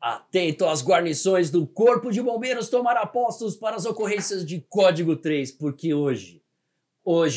Atento às guarnições do Corpo de Bombeiros tomar apostos para as ocorrências de Código 3, porque hoje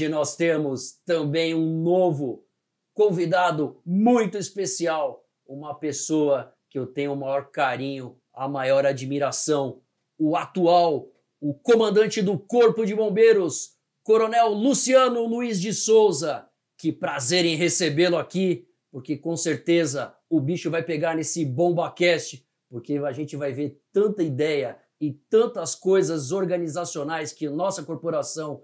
nós temos também um novo convidado muito especial, uma pessoa que eu tenho o maior carinho, a maior admiração, o comandante do Corpo de Bombeiros, Coronel Luciano Luiz de Souza. Que prazer em recebê-lo aqui, porque com certeza o bicho vai pegar nesse BombaCast, porque a gente vai ver tanta ideia e tantas coisas organizacionais que nossa corporação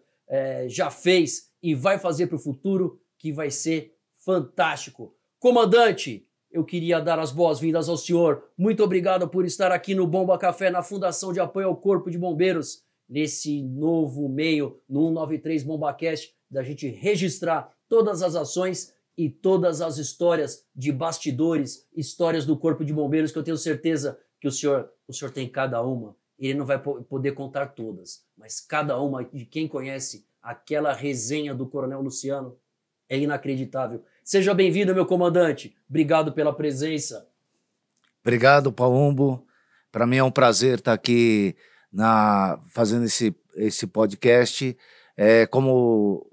já fez e vai fazer para o futuro, que vai ser fantástico. Comandante, eu queria dar as boas-vindas ao senhor. Muito obrigado por estar aqui no Bomba Café, na Fundação de Apoio ao Corpo de Bombeiros, nesse novo meio, no 193 BombaCast, da gente registrar todas as ações e todas as histórias de bastidores, histórias do Corpo de Bombeiros, que eu tenho certeza que o senhor tem cada uma. Ele não vai poder contar todas, mas cada uma de quem conhece aquela resenha do Coronel Luciano é inacreditável. Seja bem-vindo, meu comandante. Obrigado pela presença. Obrigado, Palumbo. Para mim é um prazer estar aqui fazendo esse podcast. Como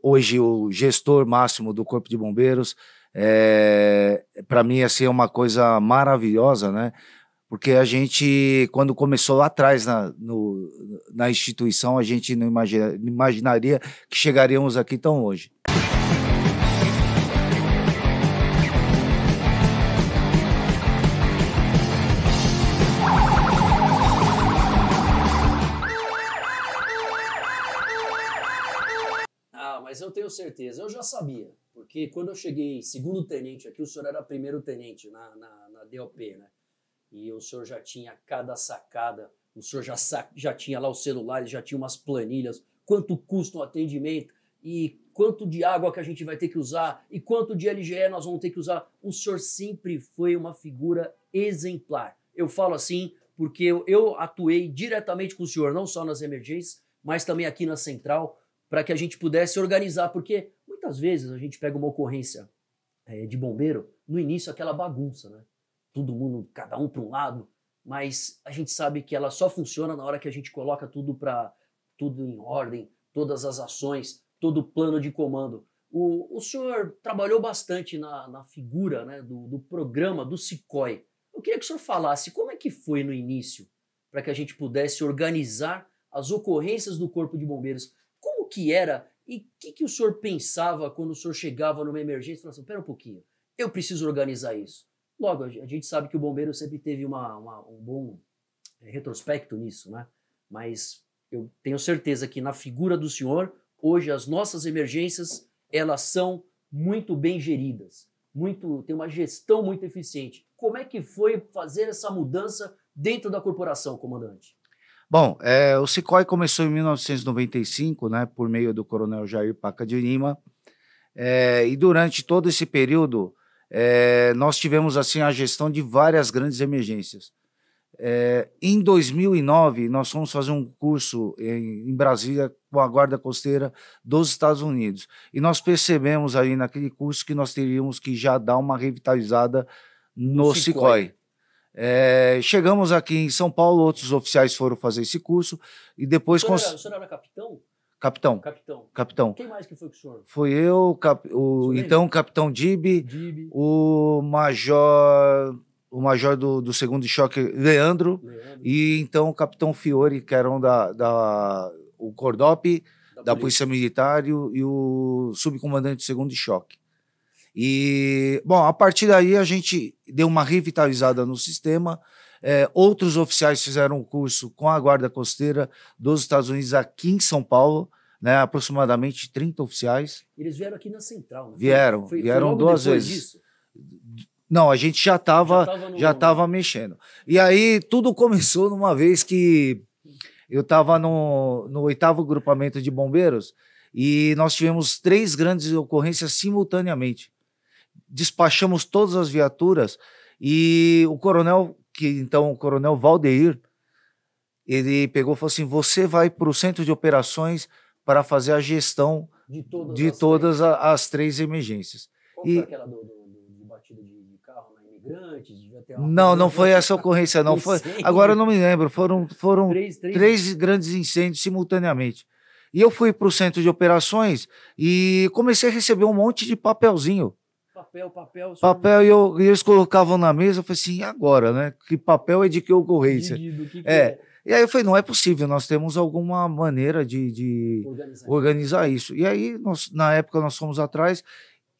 hoje o gestor máximo do Corpo de Bombeiros, para mim assim, é uma coisa maravilhosa, né? Porque a gente, quando começou lá atrás na instituição, a gente não imaginaria que chegaríamos aqui tão longe. Mas eu tenho certeza, eu já sabia, porque quando eu cheguei segundo tenente aqui, o senhor era primeiro tenente na DOP, né? E o senhor já tinha cada sacada, o senhor já tinha lá os celulares, já tinha umas planilhas, quanto custa um atendimento e quanto de água que a gente vai ter que usar e quanto de LGE nós vamos ter que usar. O senhor sempre foi uma figura exemplar. Eu falo assim porque eu atuei diretamente com o senhor, não só nas emergências, mas também aqui na central, para que a gente pudesse organizar, porque muitas vezes a gente pega uma ocorrência de bombeiro, no início aquela bagunça, né? Todo mundo, cada um para um lado, mas a gente sabe que ela só funciona na hora que a gente coloca tudo em ordem, todas as ações, todo o plano de comando. O senhor trabalhou bastante na figura, né, do programa do SICOI. Eu queria que o senhor falasse como é que foi no início, para que a gente pudesse organizar as ocorrências do Corpo de Bombeiros. Como que era e o que o senhor pensava quando o senhor chegava numa emergência e falava assim, pera um pouquinho, eu preciso organizar isso. Logo, a gente sabe que o bombeiro sempre teve um bom retrospecto nisso, né? Mas eu tenho certeza que na figura do senhor, hoje as nossas emergências, elas são muito bem geridas, tem uma gestão muito eficiente. Como é que foi fazer essa mudança dentro da corporação, comandante? Bom, o SICOI começou em 1995, né, por meio do Coronel Jair Paca de Lima, e durante todo esse período nós tivemos assim a gestão de várias grandes emergências. Em 2009, nós fomos fazer um curso em Brasília com a Guarda Costeira dos Estados Unidos, e nós percebemos aí naquele curso que nós teríamos que já dar uma revitalizada no SICOI. Chegamos aqui em São Paulo, outros oficiais foram fazer esse curso e depois... O senhor era capitão? Capitão. Quem mais que foi com o senhor? Foi eu, então capitão Dibe, o major do segundo choque, Leandro, e então o capitão Fiore, que eram o Cordop, da Polícia Militar, e o subcomandante do segundo choque. E, bom, a partir daí a gente deu uma revitalizada no sistema. Outros oficiais fizeram um curso com a Guarda Costeira dos Estados Unidos aqui em São Paulo, né, aproximadamente 30 oficiais. Eles vieram aqui na Central, né? Vieram duas vezes. Disso? Não, a gente já estava mexendo. E aí tudo começou numa vez que eu estava no 8º Grupamento de Bombeiros e nós tivemos 3 grandes ocorrências simultaneamente. Despachamos todas as viaturas e o coronel Valdeir, ele pegou e falou assim, você vai para o centro de operações para fazer a gestão de todas as 3 emergências. Qual foi aquela de batida de carro na flagrantes, devia ter uma Não, coisa não foi essa ocorrência, não. Foi, agora eu não me lembro, foram três grandes incêndios simultaneamente. E eu fui para o centro de operações e comecei a receber um monte de papelzinho. Papel, e eles colocavam na mesa, eu falei assim, e agora, né? Que papel é de que ocorrência? Do que É. E aí eu falei, não é possível, nós temos alguma maneira de organizar isso. E aí, na época, nós fomos atrás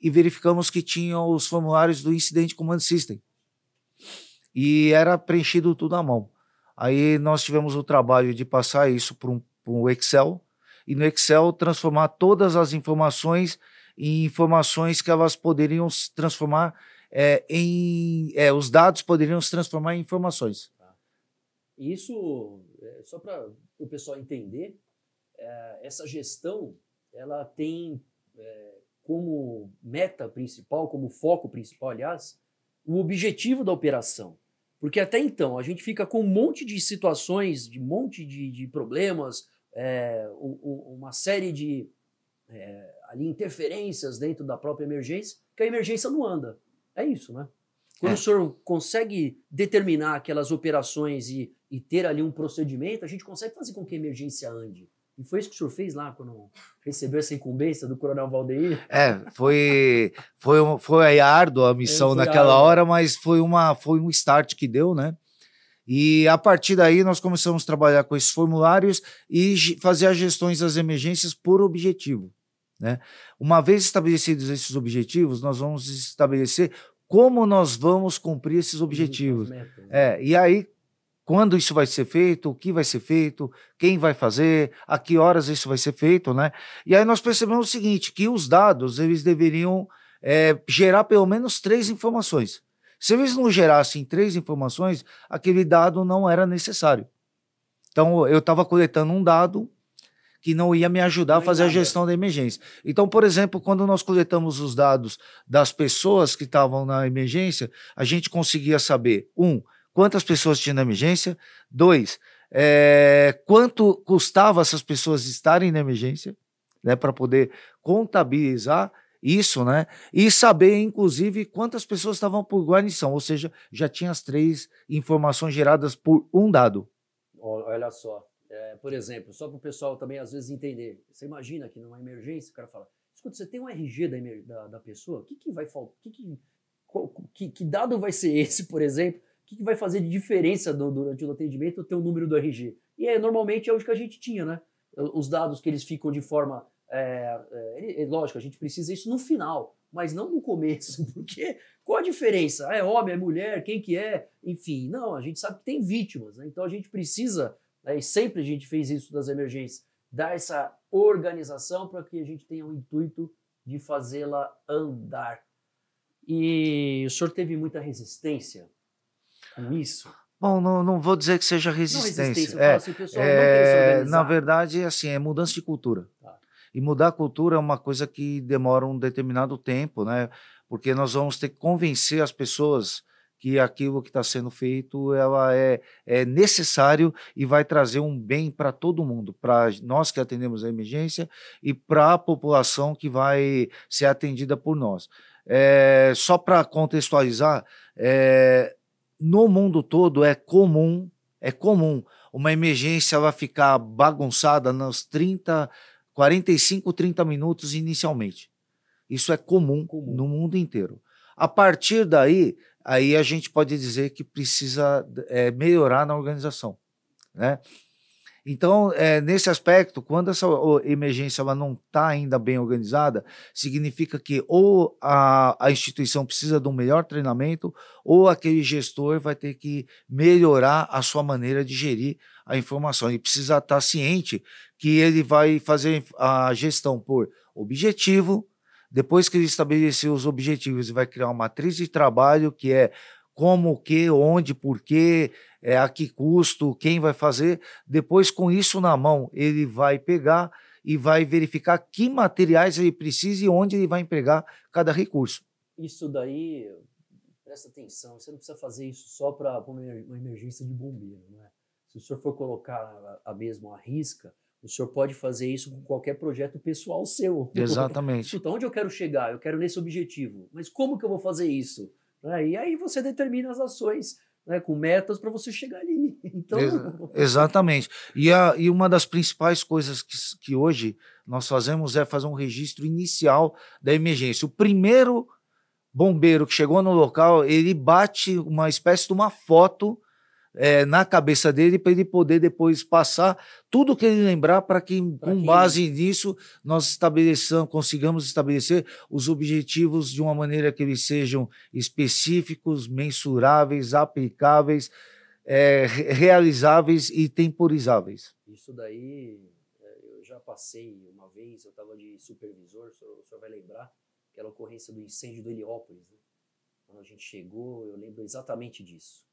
e verificamos que tinham os formulários do Incident Command System. E era preenchido tudo à mão. Aí nós tivemos o trabalho de passar isso para um Excel, e no Excel transformar todas as informações em informações que elas poderiam se transformar os dados poderiam se transformar em informações. Isso, só para o pessoal entender, essa gestão, ela tem como meta principal, como foco principal, aliás, o objetivo da operação. Porque até então a gente fica com um monte de situações, de um monte de problemas, uma série de ali, interferências dentro da própria emergência, que a emergência não anda. É isso, né? Quando o senhor consegue determinar aquelas operações e ter ali um procedimento, a gente consegue fazer com que a emergência ande. E foi isso que o senhor fez lá, quando recebeu essa incumbência do Coronel Valdeir? Foi árdua a missão naquela hora, mas foi um start que deu, né? E a partir daí nós começamos a trabalhar com esses formulários e fazer as gestões das emergências por objetivo, né? Uma vez estabelecidos esses objetivos, nós vamos estabelecer como nós vamos cumprir esses objetivos. Metas, né? E aí, quando isso vai ser feito, o que vai ser feito, quem vai fazer, a que horas isso vai ser feito, né? E aí nós percebemos o seguinte, que os dados, eles deveriam gerar pelo menos 3 informações. Se eles não gerassem 3 informações, aquele dado não era necessário. Então, eu estava coletando um dado que não ia me ajudar a fazer a gestão da emergência. Então, por exemplo, quando nós coletamos os dados das pessoas que estavam na emergência, a gente conseguia saber, quantas pessoas tinha na emergência, 2, quanto custava essas pessoas estarem na emergência, né, para poder contabilizar isso, né, e saber, inclusive, quantas pessoas estavam por guarnição, ou seja, já tinha as 3 informações geradas por um dado. Olha só. Por exemplo, só para o pessoal também às vezes entender, você imagina que numa emergência o cara fala, escuta, você tem um RG da pessoa, o que vai faltar, que dado vai ser esse, por exemplo, o que vai fazer de diferença durante o atendimento ter o número do RG? E normalmente é o que a gente tinha, né? Os dados que eles ficam de forma, lógico, a gente precisa isso no final, mas não no começo, porque qual a diferença? É homem, é mulher, quem que é? Enfim, não, a gente sabe que tem vítimas, né? Então a gente precisa, e sempre a gente fez isso das emergências, dar essa organização para que a gente tenha o intuito de fazê-la andar. E o senhor teve muita resistência com isso? Bom, não vou dizer que seja resistência. Não resistência, eu falo assim, o pessoal não quer se organizar. Na verdade, assim, é mudança de cultura. Tá. E mudar a cultura é uma coisa que demora um determinado tempo, né? Porque nós vamos ter que convencer as pessoas que aquilo que está sendo feito ela é necessário e vai trazer um bem para todo mundo, para nós que atendemos a emergência e para a população que vai ser atendida por nós. Só para contextualizar, no mundo todo é comum uma emergência ela ficar bagunçada nos 45, 30 minutos inicialmente. Isso é comum no mundo inteiro. A partir daí, aí a gente pode dizer que precisa melhorar na organização, né? Então, nesse aspecto, quando essa emergência ela não está ainda bem organizada, significa que ou a instituição precisa de um melhor treinamento, ou aquele gestor vai ter que melhorar a sua maneira de gerir a informação. E precisa estar ciente que ele vai fazer a gestão por objetivo. Depois que ele estabelecer os objetivos, ele vai criar uma matriz de trabalho que é como, o que, onde, por quê, a que custo, quem vai fazer. Depois, com isso na mão, ele vai pegar e vai verificar que materiais ele precisa e onde ele vai empregar cada recurso. Isso daí, presta atenção, você não precisa fazer isso só para uma emergência de bombeiro, não é? Se o senhor for colocar a mesma à risca, o senhor pode fazer isso com qualquer projeto pessoal seu. Exatamente. Então, onde eu quero chegar? Eu quero nesse objetivo. Mas como que eu vou fazer isso? né? E aí você determina as ações, né, com metas para você chegar ali. Então, Exatamente. E uma das principais coisas que hoje nós fazemos é fazer um registro inicial da emergência. O primeiro bombeiro que chegou no local, ele bate uma espécie de uma foto na cabeça dele para ele poder depois passar tudo que ele lembrar para que, com base nisso, nós consigamos estabelecer os objetivos de uma maneira que eles sejam específicos, mensuráveis, aplicáveis, realizáveis e temporizáveis. Isso daí, eu já passei uma vez, eu estava de supervisor, o senhor vai lembrar, aquela ocorrência do incêndio do Heliópolis, né? Quando a gente chegou, eu lembro exatamente disso.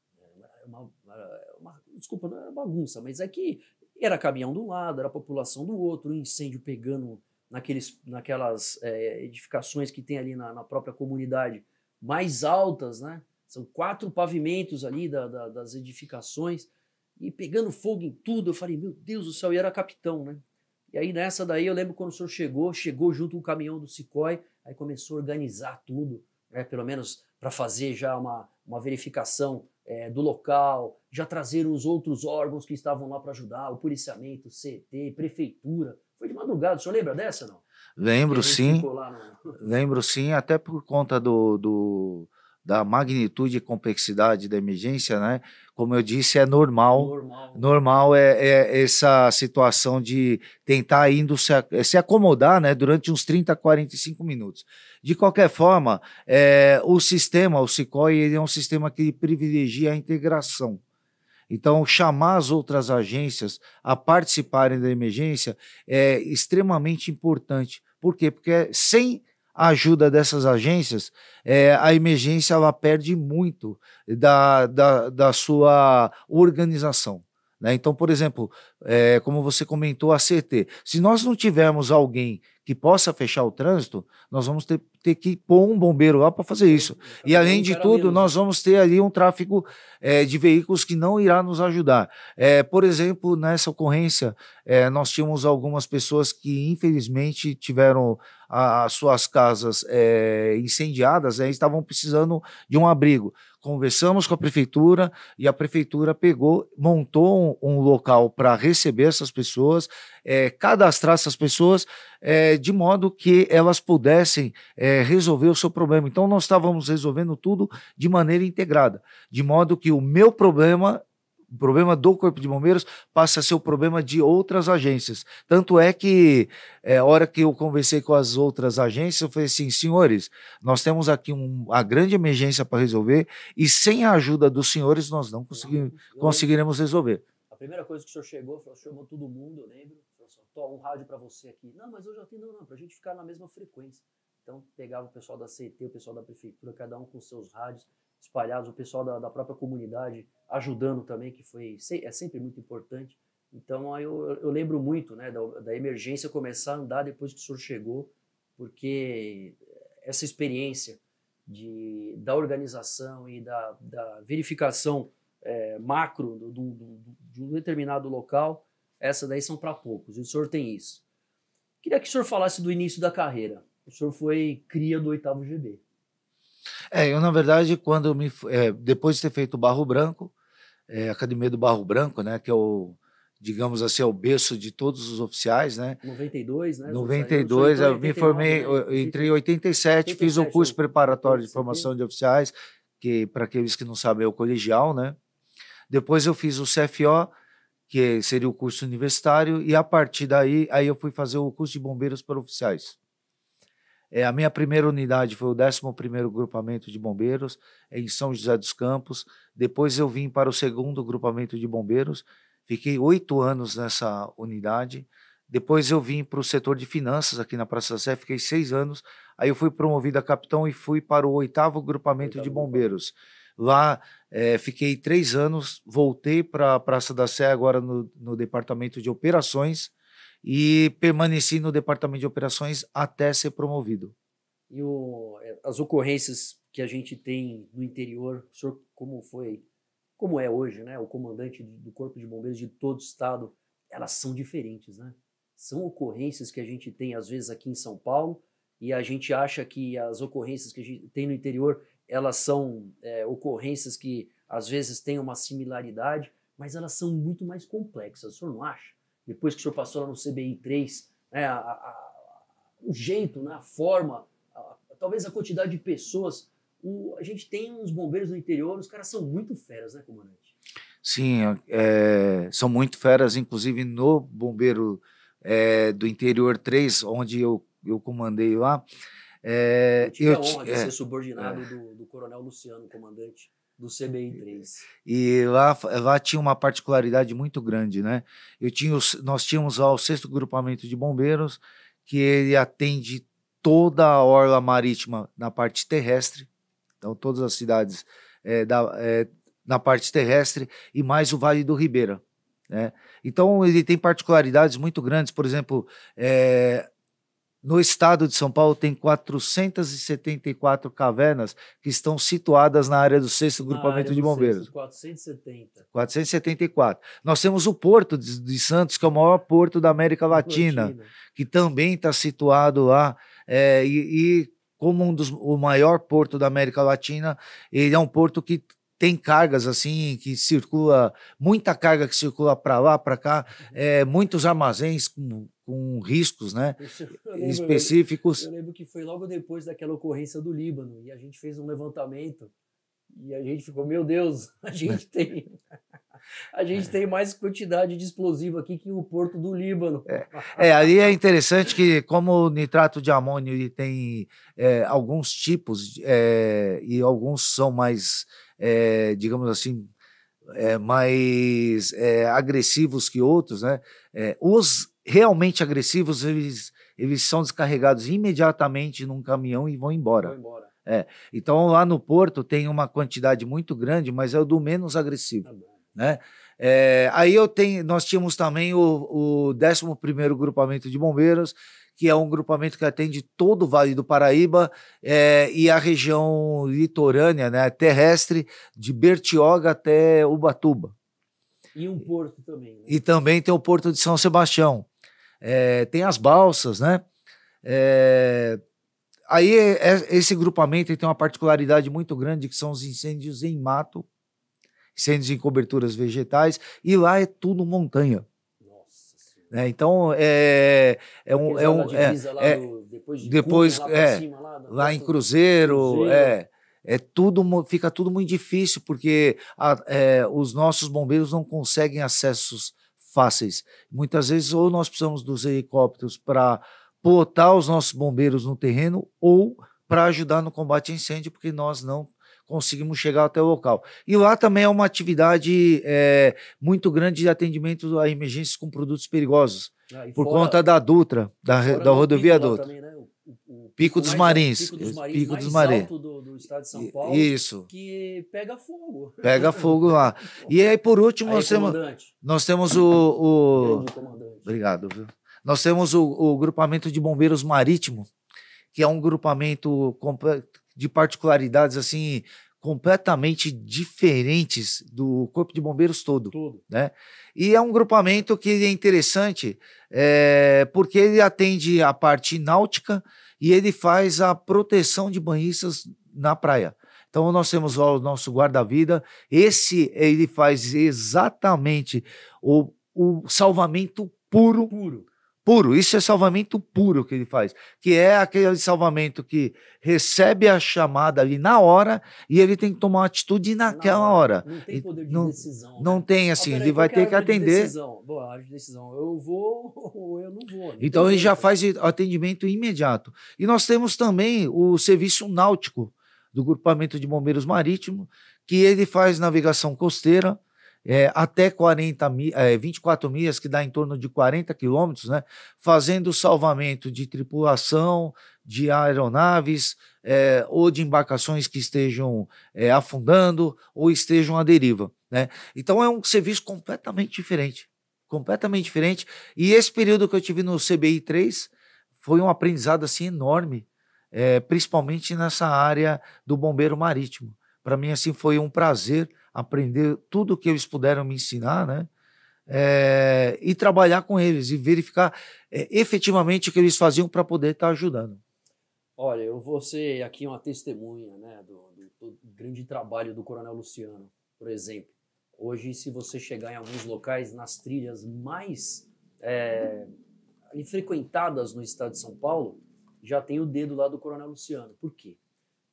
Desculpa, não era bagunça, mas é que era caminhão de um lado, era a população do outro, um incêndio pegando naquelas edificações que tem ali na própria comunidade, mais altas, né? São 4 pavimentos ali das edificações, e pegando fogo em tudo. Eu falei, meu Deus do céu, e era capitão, né? E aí nessa daí eu lembro quando o senhor chegou junto com o caminhão do SICOI, aí começou a organizar tudo, né? Pelo menos para fazer já uma verificação do local, já trazer os outros órgãos que estavam lá para ajudar, o policiamento, CT, prefeitura. Foi de madrugada, o senhor lembra dessa, não? Lembro sim, lembro sim, até por conta da magnitude e complexidade da emergência, né? Como eu disse, é normal essa situação de tentar indo se acomodar, né, durante uns 30, 45 minutos. De qualquer forma, o SICOI, ele é um sistema que privilegia a integração. Então, chamar as outras agências a participarem da emergência é extremamente importante. Por quê? Porque sem a ajuda dessas agências, a emergência ela perde muito da sua organização, né? Então, por exemplo, como você comentou, a CT, se nós não tivermos alguém que possa fechar o trânsito, nós vamos ter que pôr um bombeiro lá para fazer isso. E, além de tudo, nós vamos ter ali um tráfego de veículos que não irá nos ajudar. Por exemplo, nessa ocorrência, nós tínhamos algumas pessoas que, infelizmente, tiveram as suas casas incendiadas, e estavam precisando de um abrigo. Conversamos com a prefeitura e a prefeitura montou um local para receber essas pessoas, cadastrar essas pessoas, de modo que elas pudessem resolver o seu problema. Então, nós estávamos resolvendo tudo de maneira integrada, de modo que o meu problema, o problema do Corpo de Bombeiros, passa a ser o problema de outras agências. Tanto é que, a hora que eu conversei com as outras agências, eu falei assim, senhores, nós temos aqui uma grande emergência para resolver e sem a ajuda dos senhores nós não conseguiremos resolver. A primeira coisa que o senhor chegou, chamou todo mundo, eu lembro, falou, um rádio para você aqui. Não, mas eu já tenho, não, para a gente ficar na mesma frequência. Então, pegava o pessoal da CT, o pessoal da prefeitura, cada um com seus rádios espalhados, o pessoal da própria comunidade ajudando também, que é sempre muito importante. Então, eu lembro muito, né, da emergência começar a andar depois que o senhor chegou, porque essa experiência da organização e da verificação macro de um determinado local, essa daí são para poucos, e o senhor tem isso. Queria que o senhor falasse do início da carreira. O senhor foi cria do 8º GB. Eu, na verdade, depois de ter feito o Barro Branco, Academia do Barro Branco, né, que é digamos assim, é o berço de todos os oficiais, né? 92, né? 92, eu me formei, né? Entrei em 87, fiz o curso preparatório de formação de oficiais, que, para aqueles que não sabem, é o colegial, né? Depois eu fiz o CFO, que seria o curso universitário, e a partir daí eu fui fazer o curso de bombeiros para oficiais. A minha primeira unidade foi o 11º Grupamento de Bombeiros, em São José dos Campos. Depois eu vim para o 2º Grupamento de Bombeiros, fiquei 8 anos nessa unidade. Depois eu vim para o setor de finanças, aqui na Praça da Sé, fiquei 6 anos. Aí eu fui promovido a capitão e fui para o 8º Grupamento de Bombeiros. Lá fiquei 3 anos, voltei para a Praça da Sé, agora no Departamento de Operações, e permaneci no Departamento de Operações até ser promovido. E as ocorrências que a gente tem no interior, o senhor como é hoje, né, o comandante do Corpo de Bombeiros de todo o estado, elas são diferentes, né? São ocorrências que a gente tem às vezes aqui em São Paulo, e a gente acha que as ocorrências que a gente tem no interior elas são ocorrências que às vezes têm uma similaridade, mas elas são muito mais complexas, o senhor não acha? Depois que o senhor passou lá no CBI 3, né, o jeito, né, a forma, talvez a quantidade de pessoas, a gente tem uns bombeiros no interior, os caras são muito feras, né, comandante? Sim, são muito feras, inclusive no Bombeiro do Interior 3, onde eu comandei lá. Eu tive a honra de ser subordinado do Coronel Luciano, comandante do CBI 3. E lá tinha uma particularidade muito grande, né? Nós tínhamos lá o 6º Grupamento de Bombeiros, que ele atende toda a orla marítima na parte terrestre, então todas as cidades na parte terrestre e mais o Vale do Ribeira, né? Então ele tem particularidades muito grandes, por exemplo, no estado de São Paulo tem 474 cavernas que estão situadas na área do 6º Grupamento de Bombeiros. 474. Nós temos o Porto de Santos, que é o maior porto da América Latina, que também está situado lá, e como o maior porto da América Latina, ele é um porto que tem cargas assim, que circula, muita carga que circula para lá, para cá, muitos armazéns com riscos, né, específicos. Eu lembro que foi logo depois daquela ocorrência do Líbano, e a gente fez um levantamento, e a gente ficou, meu Deus, a gente tem mais quantidade de explosivo aqui que o Porto do Líbano. Ali é interessante que, como o nitrato de amônio ele tem alguns tipos, e alguns são mais, digamos assim, mais agressivos que outros, né? Os realmente agressivos, eles são descarregados imediatamente num caminhão e vão embora. Então, lá no Porto tem uma quantidade muito grande, mas é o do menos agressivo. Né? Aí nós tínhamos também o 11º Grupamento de Bombeiros, que é um grupamento que atende todo o Vale do Paraíba e a região litorânea, né, terrestre, de Bertioga até Ubatuba. E um porto também. Né? E também tem o Porto de São Sebastião. Tem as balsas, né? Aí esse grupamento tem uma particularidade muito grande, que são os incêndios em mato, incêndios em coberturas vegetais, e lá é tudo montanha. Nossa Senhora. Então, depois lá em Cruzeiro, fica tudo muito difícil, porque os nossos bombeiros não conseguem acessos fáceis. Muitas vezes, ou nós precisamos dos helicópteros para botar os nossos bombeiros no terreno, ou para ajudar no combate a incêndio, porque nós não conseguimos chegar até o local. E lá também é uma atividade muito grande de atendimento a emergências com produtos perigosos, por conta da Dutra, da rodovia Dutra. Também, né? O Pico dos Marins. Pico dos Marins. Alto do estado de São Paulo. Isso. Que pega fogo. Pega fogo lá. E aí, por último, nós temos o Obrigado, viu? Nós temos o Grupamento de Bombeiros Marítimo, que é um grupamento de particularidades assim completamente diferentes do Corpo de Bombeiros todo. Né? E é um grupamento que é interessante porque ele atende a parte náutica e ele faz a proteção de banhistas na praia. Então nós temos lá o nosso guarda-vida, ele faz exatamente o salvamento puro. Isso é salvamento puro que ele faz, que é aquele salvamento que recebe a chamada ali na hora e ele tem que tomar uma atitude naquela hora. Não tem poder de decisão. Não tem, assim, ele vai ter que atender. Boa, área de decisão. Eu vou ou eu não vou. Então ele já faz atendimento imediato. E nós temos também o serviço náutico do Grupamento de Bombeiros Marítimo, que ele faz navegação costeira, até 24 milhas, que dá em torno de 40 quilômetros, né, fazendo salvamento de tripulação, de aeronaves ou de embarcações que estejam afundando ou estejam à deriva. Né? Então é um serviço completamente diferente. E esse período que eu tive no CBI 3 foi um aprendizado assim, enorme, principalmente nessa área do bombeiro marítimo. Para mim, assim, foi um prazer aprender tudo o que eles puderam me ensinar, né? E trabalhar com eles e verificar efetivamente o que eles faziam para poder estar ajudando. Olha, eu vou ser aqui uma testemunha, né, do grande trabalho do Coronel Luciano, por exemplo. Hoje, se você chegar em alguns locais, nas trilhas mais ali frequentadas no estado de São Paulo, já tem o dedo lá do Coronel Luciano. Por quê?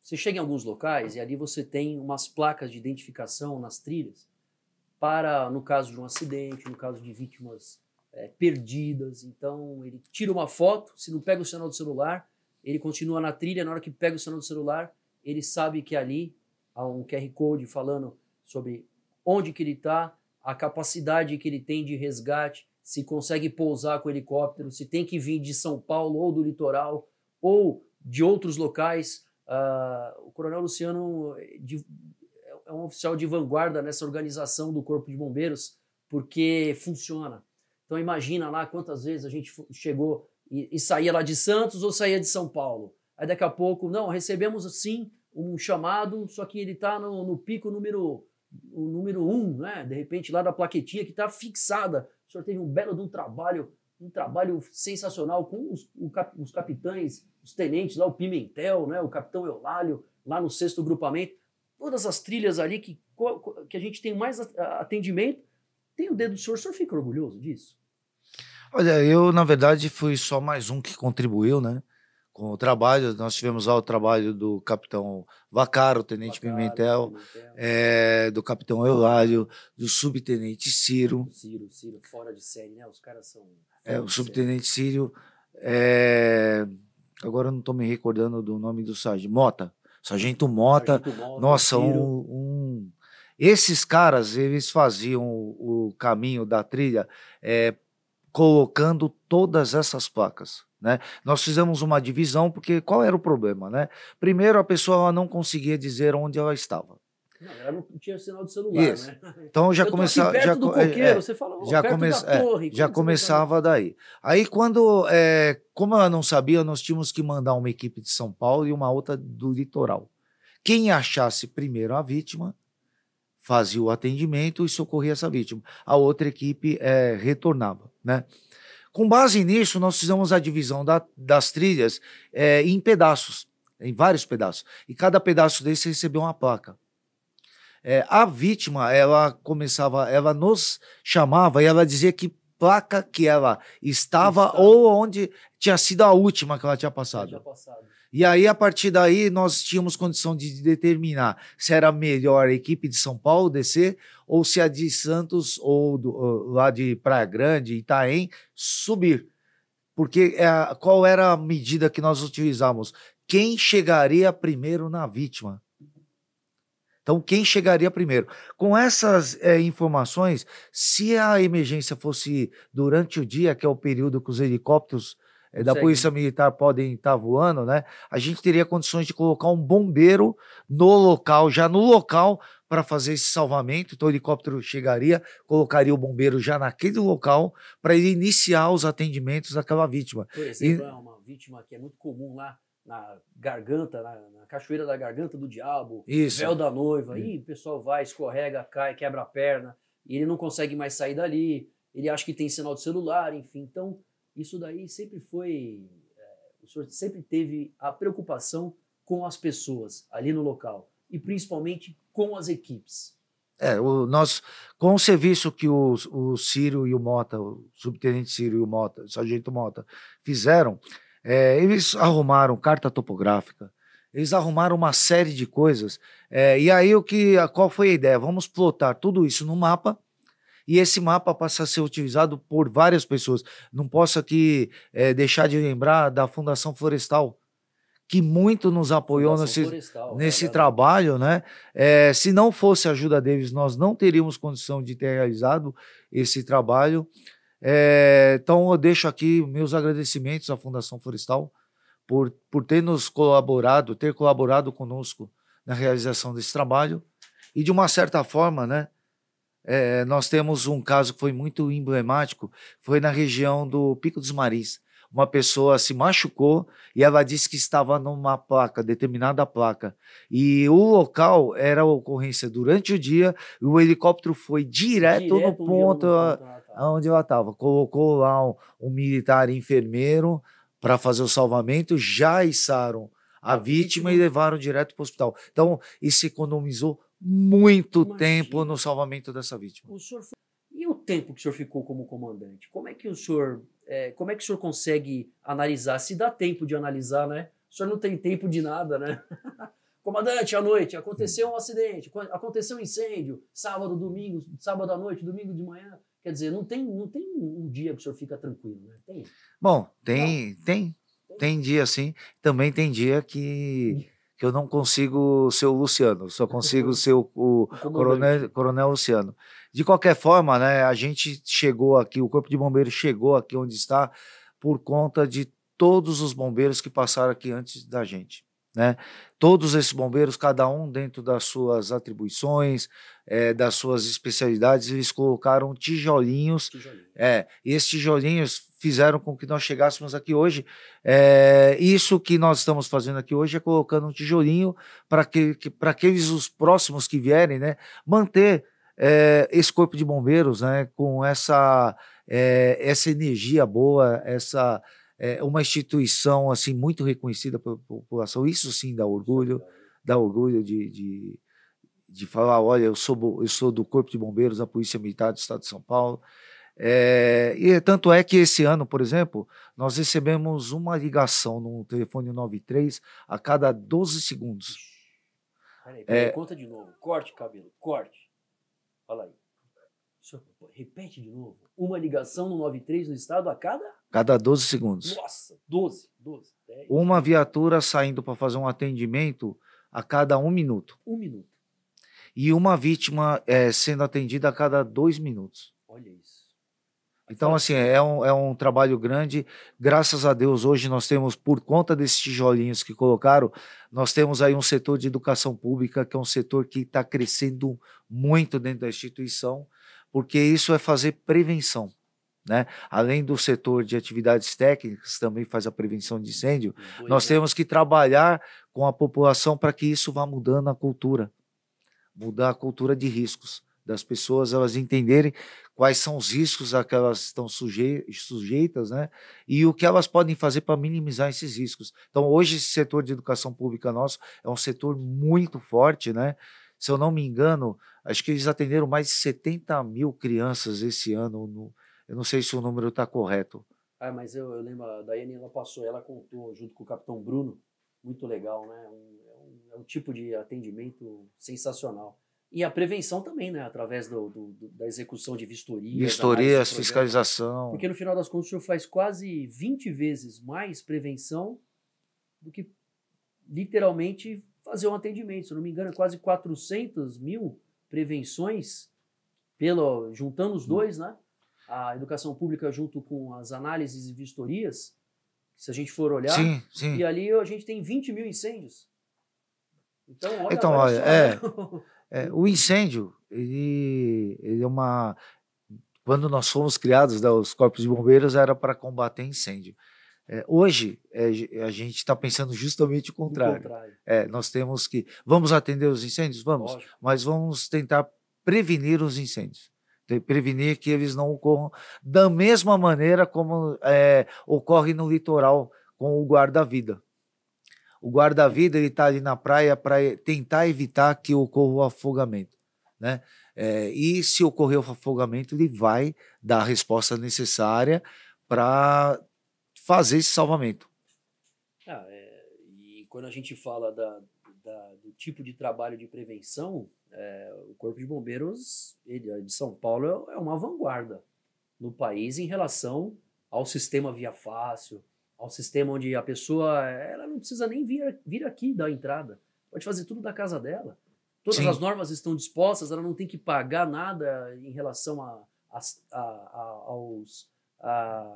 Você chega em alguns locais e ali você tem umas placas de identificação nas trilhas para, no caso de um acidente, no caso de vítimas perdidas. Então, ele tira uma foto, se não pega o sinal do celular, ele continua na trilha, na hora que pega o sinal do celular, ele sabe que ali há um QR Code falando sobre onde que ele está, a capacidade que ele tem de resgate, se consegue pousar com o helicóptero, se tem que vir de São Paulo ou do litoral ou de outros locais. O Coronel Luciano é um oficial de vanguarda nessa organização do Corpo de Bombeiros, porque funciona. Então imagina lá quantas vezes a gente chegou e saía lá de Santos ou saía de São Paulo. Aí daqui a pouco, não, recebemos sim um chamado, só que ele está no pico número 1, né? De repente lá da plaquetinha que está fixada. O senhor teve um belo de um trabalho sensacional com os capitães, os tenentes lá, o Pimentel, né? O capitão Eulálio, lá no 6º grupamento. Todas as trilhas ali que a gente tem mais atendimento, tem o dedo do senhor. O senhor fica orgulhoso disso? Olha, eu, na verdade, fui só mais um que contribuiu, né, com o trabalho. Nós tivemos lá o trabalho do capitão Vaccaro, tenente Pimentel, do capitão Eulário, do subtenente Ciro. Ciro, fora de série, né? Os caras são... O subtenente Ciro. Agora eu não estou me recordando do nome do sargento. Sargento Mota. Nossa, esses caras, eles faziam o caminho da trilha colocando todas essas placas, né? Nós fizemos uma divisão, porque qual era o problema, né? Primeiro, a pessoa ela não conseguia dizer onde ela estava. Não, ela não tinha sinal de celular, isso, né? Então já começava, já começava daí. Aí quando, como ela não sabia, nós tínhamos que mandar uma equipe de São Paulo e uma outra do litoral. Quem achasse primeiro a vítima fazia o atendimento e socorria essa vítima. A outra equipe retornava, né? Com base nisso, nós fizemos a divisão das trilhas em pedaços, em vários pedaços. E cada pedaço desse recebeu uma placa. A vítima, ela nos chamava e ela dizia que placa que ela estava ou onde tinha sido a última que ela tinha passado. E aí, a partir daí, nós tínhamos condição de determinar se era melhor a equipe de São Paulo descer ou se a de Santos ou lá de Praia Grande, Itaém, subir. Porque qual era a medida que nós utilizávamos? Quem chegaria primeiro na vítima? Então, quem chegaria primeiro? Com essas informações, se a emergência fosse durante o dia, que é o período que os helicópteros da Polícia Militar podem estar voando, né? A gente teria condições de colocar um bombeiro no local, já no local, para fazer esse salvamento. Então o helicóptero chegaria, colocaria o bombeiro já naquele local para ele iniciar os atendimentos daquela vítima. Por exemplo, é uma vítima que é muito comum lá na garganta, na Cachoeira da Garganta do Diabo, Véu da Noiva, aí o pessoal vai, escorrega, cai, quebra a perna, e ele não consegue mais sair dali, ele acha que tem sinal de celular, enfim. Então, isso daí sempre foi... o senhor sempre teve a preocupação com as pessoas ali no local, e principalmente com as equipes. Com o serviço que o Ciro e o Mota, o subtenente Ciro e o Mota, o sargento Mota, fizeram, eles arrumaram carta topográfica, eles arrumaram uma série de coisas, e aí qual foi a ideia? Vamos plotar tudo isso no mapa, e esse mapa passa a ser utilizado por várias pessoas. Não posso aqui deixar de lembrar da Fundação Florestal, que muito nos apoiou nesse trabalho, né? Se não fosse a ajuda deles, nós não teríamos condição de ter realizado esse trabalho. Então eu deixo aqui meus agradecimentos à Fundação Florestal por ter colaborado conosco na realização desse trabalho. E de uma certa forma, né? Nós temos um caso que foi muito emblemático, foi na região do Pico dos Maris. Uma pessoa se machucou e ela disse que estava numa placa, determinada placa. E o local era a ocorrência durante o dia e o helicóptero foi direto no ponto onde ela estava. Colocou lá um militar enfermeiro para fazer o salvamento, já içaram a vítima e levaram direto para o hospital. Então, isso economizou muito tempo no salvamento dessa vítima. E o tempo que o senhor ficou como comandante? Como é que o senhor consegue analisar? Se dá tempo de analisar, né? O senhor não tem tempo de nada, né? Comandante, à noite, aconteceu um acidente, aconteceu um incêndio, sábado, domingo, sábado à noite, domingo de manhã. Quer dizer, não tem um dia que o senhor fica tranquilo, né? Tem? Bom, tem dia sim. Também tem dia que eu não consigo ser o Luciano, só consigo ser o Coronel Luciano. De qualquer forma, né, a gente chegou aqui, o Corpo de Bombeiros chegou aqui onde está por conta de todos os bombeiros que passaram aqui antes da gente, né? Todos esses bombeiros, cada um dentro das suas atribuições, das suas especialidades, eles colocaram tijolinhos. E esses tijolinhos fizeram com que nós chegássemos aqui hoje. Isso que nós estamos fazendo aqui hoje é colocando um tijolinho para aqueles os próximos que vierem, né, manter esse corpo de bombeiros, né, com essa energia boa, uma instituição assim muito reconhecida pela população. Isso sim dá orgulho de falar, olha, eu sou do Corpo de Bombeiros da Polícia Militar do Estado de São Paulo. E tanto é que esse ano, por exemplo, nós recebemos uma ligação no telefone 93 a cada 12 segundos. Peraí, conta de novo. Corte, cabelo, corte. Fala aí. Repete de novo. Uma ligação no 93 no estado a cada 12 segundos. Nossa, 12, 10. Uma viatura saindo para fazer um atendimento a cada 1 minuto. 1 minuto. E uma vítima sendo atendida a cada 2 minutos. Olha isso. Então, assim, é um trabalho grande. Graças a Deus, hoje nós temos, por conta desses tijolinhos que colocaram, nós temos aí um setor de educação pública, que é um setor que está crescendo muito dentro da instituição, porque isso é fazer prevenção, né? Além do setor de atividades técnicas, também faz a prevenção de incêndio, nós temos que trabalhar com a população para que isso vá mudando a cultura, mudar a cultura de riscos, das pessoas elas entenderem quais são os riscos a que elas estão sujeitas, né? E o que elas podem fazer para minimizar esses riscos. Então, hoje, esse setor de educação pública nosso é um setor muito forte, né? Se eu não me engano, acho que eles atenderam mais de 70 mil crianças esse ano. Eu não sei se o número está correto. Mas eu lembro, a Daiane, ela contou junto com o capitão Bruno, muito legal, né? É um tipo de atendimento sensacional. E a prevenção também, né? Através da execução de vistorias. Vistorias, fiscalização. Porque no final das contas o senhor faz quase 20 vezes mais prevenção do que literalmente fazer um atendimento. Se eu não me engano, é quase 400 mil prevenções, juntando os dois, né? A educação pública junto com as análises e vistorias, se a gente for olhar, sim. E ali a gente tem 20 mil incêndios. Então, olha o incêndio, ele é uma... Quando nós fomos criados, né, os corpos de bombeiros era para combater incêndio. Hoje, a gente está pensando justamente o contrário. Nós temos que... Vamos atender os incêndios? Vamos. Lógico. Mas vamos tentar prevenir os incêndios. Prevenir que eles não ocorram da mesma maneira como ocorre no litoral com o guarda-vida. O guarda-vida está ali na praia para tentar evitar que ocorra o afogamento, né? E se ocorrer o afogamento, ele vai dar a resposta necessária para fazer esse salvamento. E quando a gente fala do tipo de trabalho de prevenção, o Corpo de Bombeiros de São Paulo é uma vanguarda no país em relação ao sistema via fácil, ao sistema onde a pessoa ela não precisa nem vir aqui dar entrada, pode fazer tudo da casa dela. Todas as normas estão dispostas, ela não tem que pagar nada em relação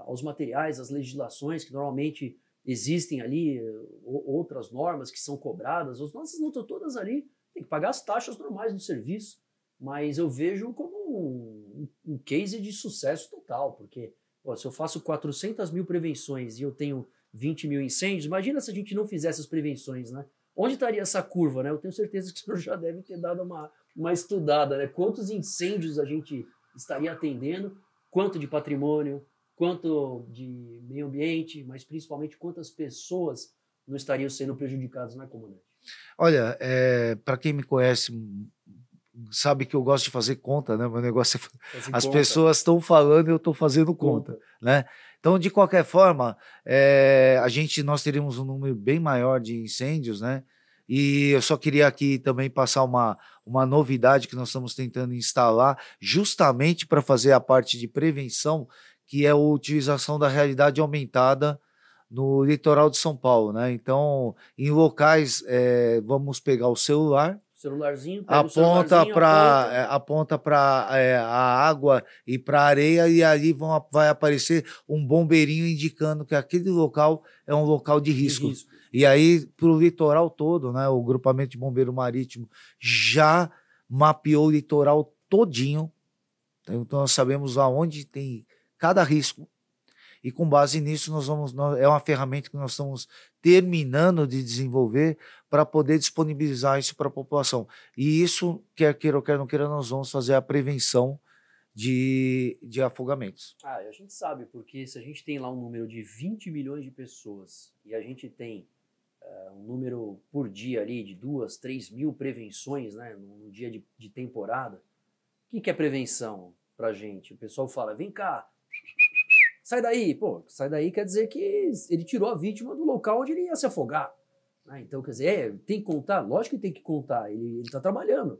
aos materiais, às legislações que normalmente existem ali, outras normas que são cobradas, as nossas não estão todas ali, tem que pagar as taxas normais do serviço, mas eu vejo como um case de sucesso total, porque se eu faço 400 mil prevenções e eu tenho 20 mil incêndios, imagina se a gente não fizesse as prevenções, né? Onde estaria essa curva, né? Eu tenho certeza que o senhor já deve ter dado uma estudada, né? Quantos incêndios a gente estaria atendendo, quanto de patrimônio, quanto de meio ambiente, mas principalmente quantas pessoas não estariam sendo prejudicadas, né, comandante? Olha, para quem me conhece, sabe que eu gosto de fazer conta, né? Meu negócio as pessoas estão falando e eu estou fazendo conta, né? Então, de qualquer forma, nós teríamos um número bem maior de incêndios, né? E eu só queria aqui também passar uma novidade que nós estamos tentando instalar, justamente para fazer a parte de prevenção, que é a utilização da realidade aumentada no litoral de São Paulo, né? Então, em locais, vamos pegar o celular, celularzinho, aponta para a água e para a areia, e ali vai aparecer um bombeirinho indicando que aquele local é um local de risco. E aí, para o litoral todo, né, o grupamento de bombeiro marítimo já mapeou o litoral todinho, então nós sabemos aonde tem cada risco. E com base nisso, é uma ferramenta que nós estamos terminando de desenvolver para poder disponibilizar isso para a população. E isso, quer queira ou quer não queira, nós vamos fazer a prevenção de afogamentos. A gente sabe, porque se a gente tem lá um número de 20 milhões de pessoas e a gente tem um número por dia ali de 2, 3 mil prevenções, né, no dia de temporada, o que é prevenção para a gente? O pessoal fala, vem cá, sai daí. Pô, sai daí quer dizer que ele tirou a vítima do local onde ele ia se afogar. Então, quer dizer, tem que contar? Lógico que tem que contar, ele está trabalhando.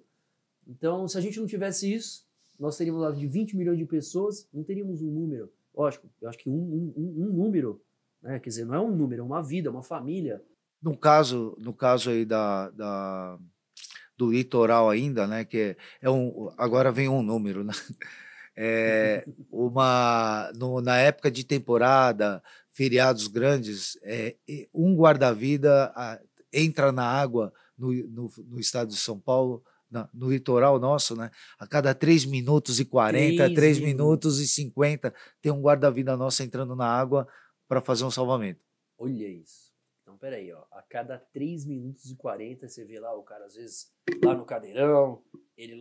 Então, se a gente não tivesse isso, nós teríamos lá de 20 milhões de pessoas, não teríamos um número. Lógico, eu acho que um número, né? Quer dizer, não é um número, é uma vida, é uma família. No caso aí do litoral ainda, né? Que agora vem um número, né? Na época de temporada, feriados grandes, um guarda-vida entra na água no estado de São Paulo, no litoral nosso, né? A cada 3 minutos e 40, 3 minutos e 50, tem um guarda-vida nosso entrando na água para fazer um salvamento. Olha isso. Então, peraí, ó, a cada 3 minutos e 40, você vê lá o cara, às vezes, lá no cadeirão, ele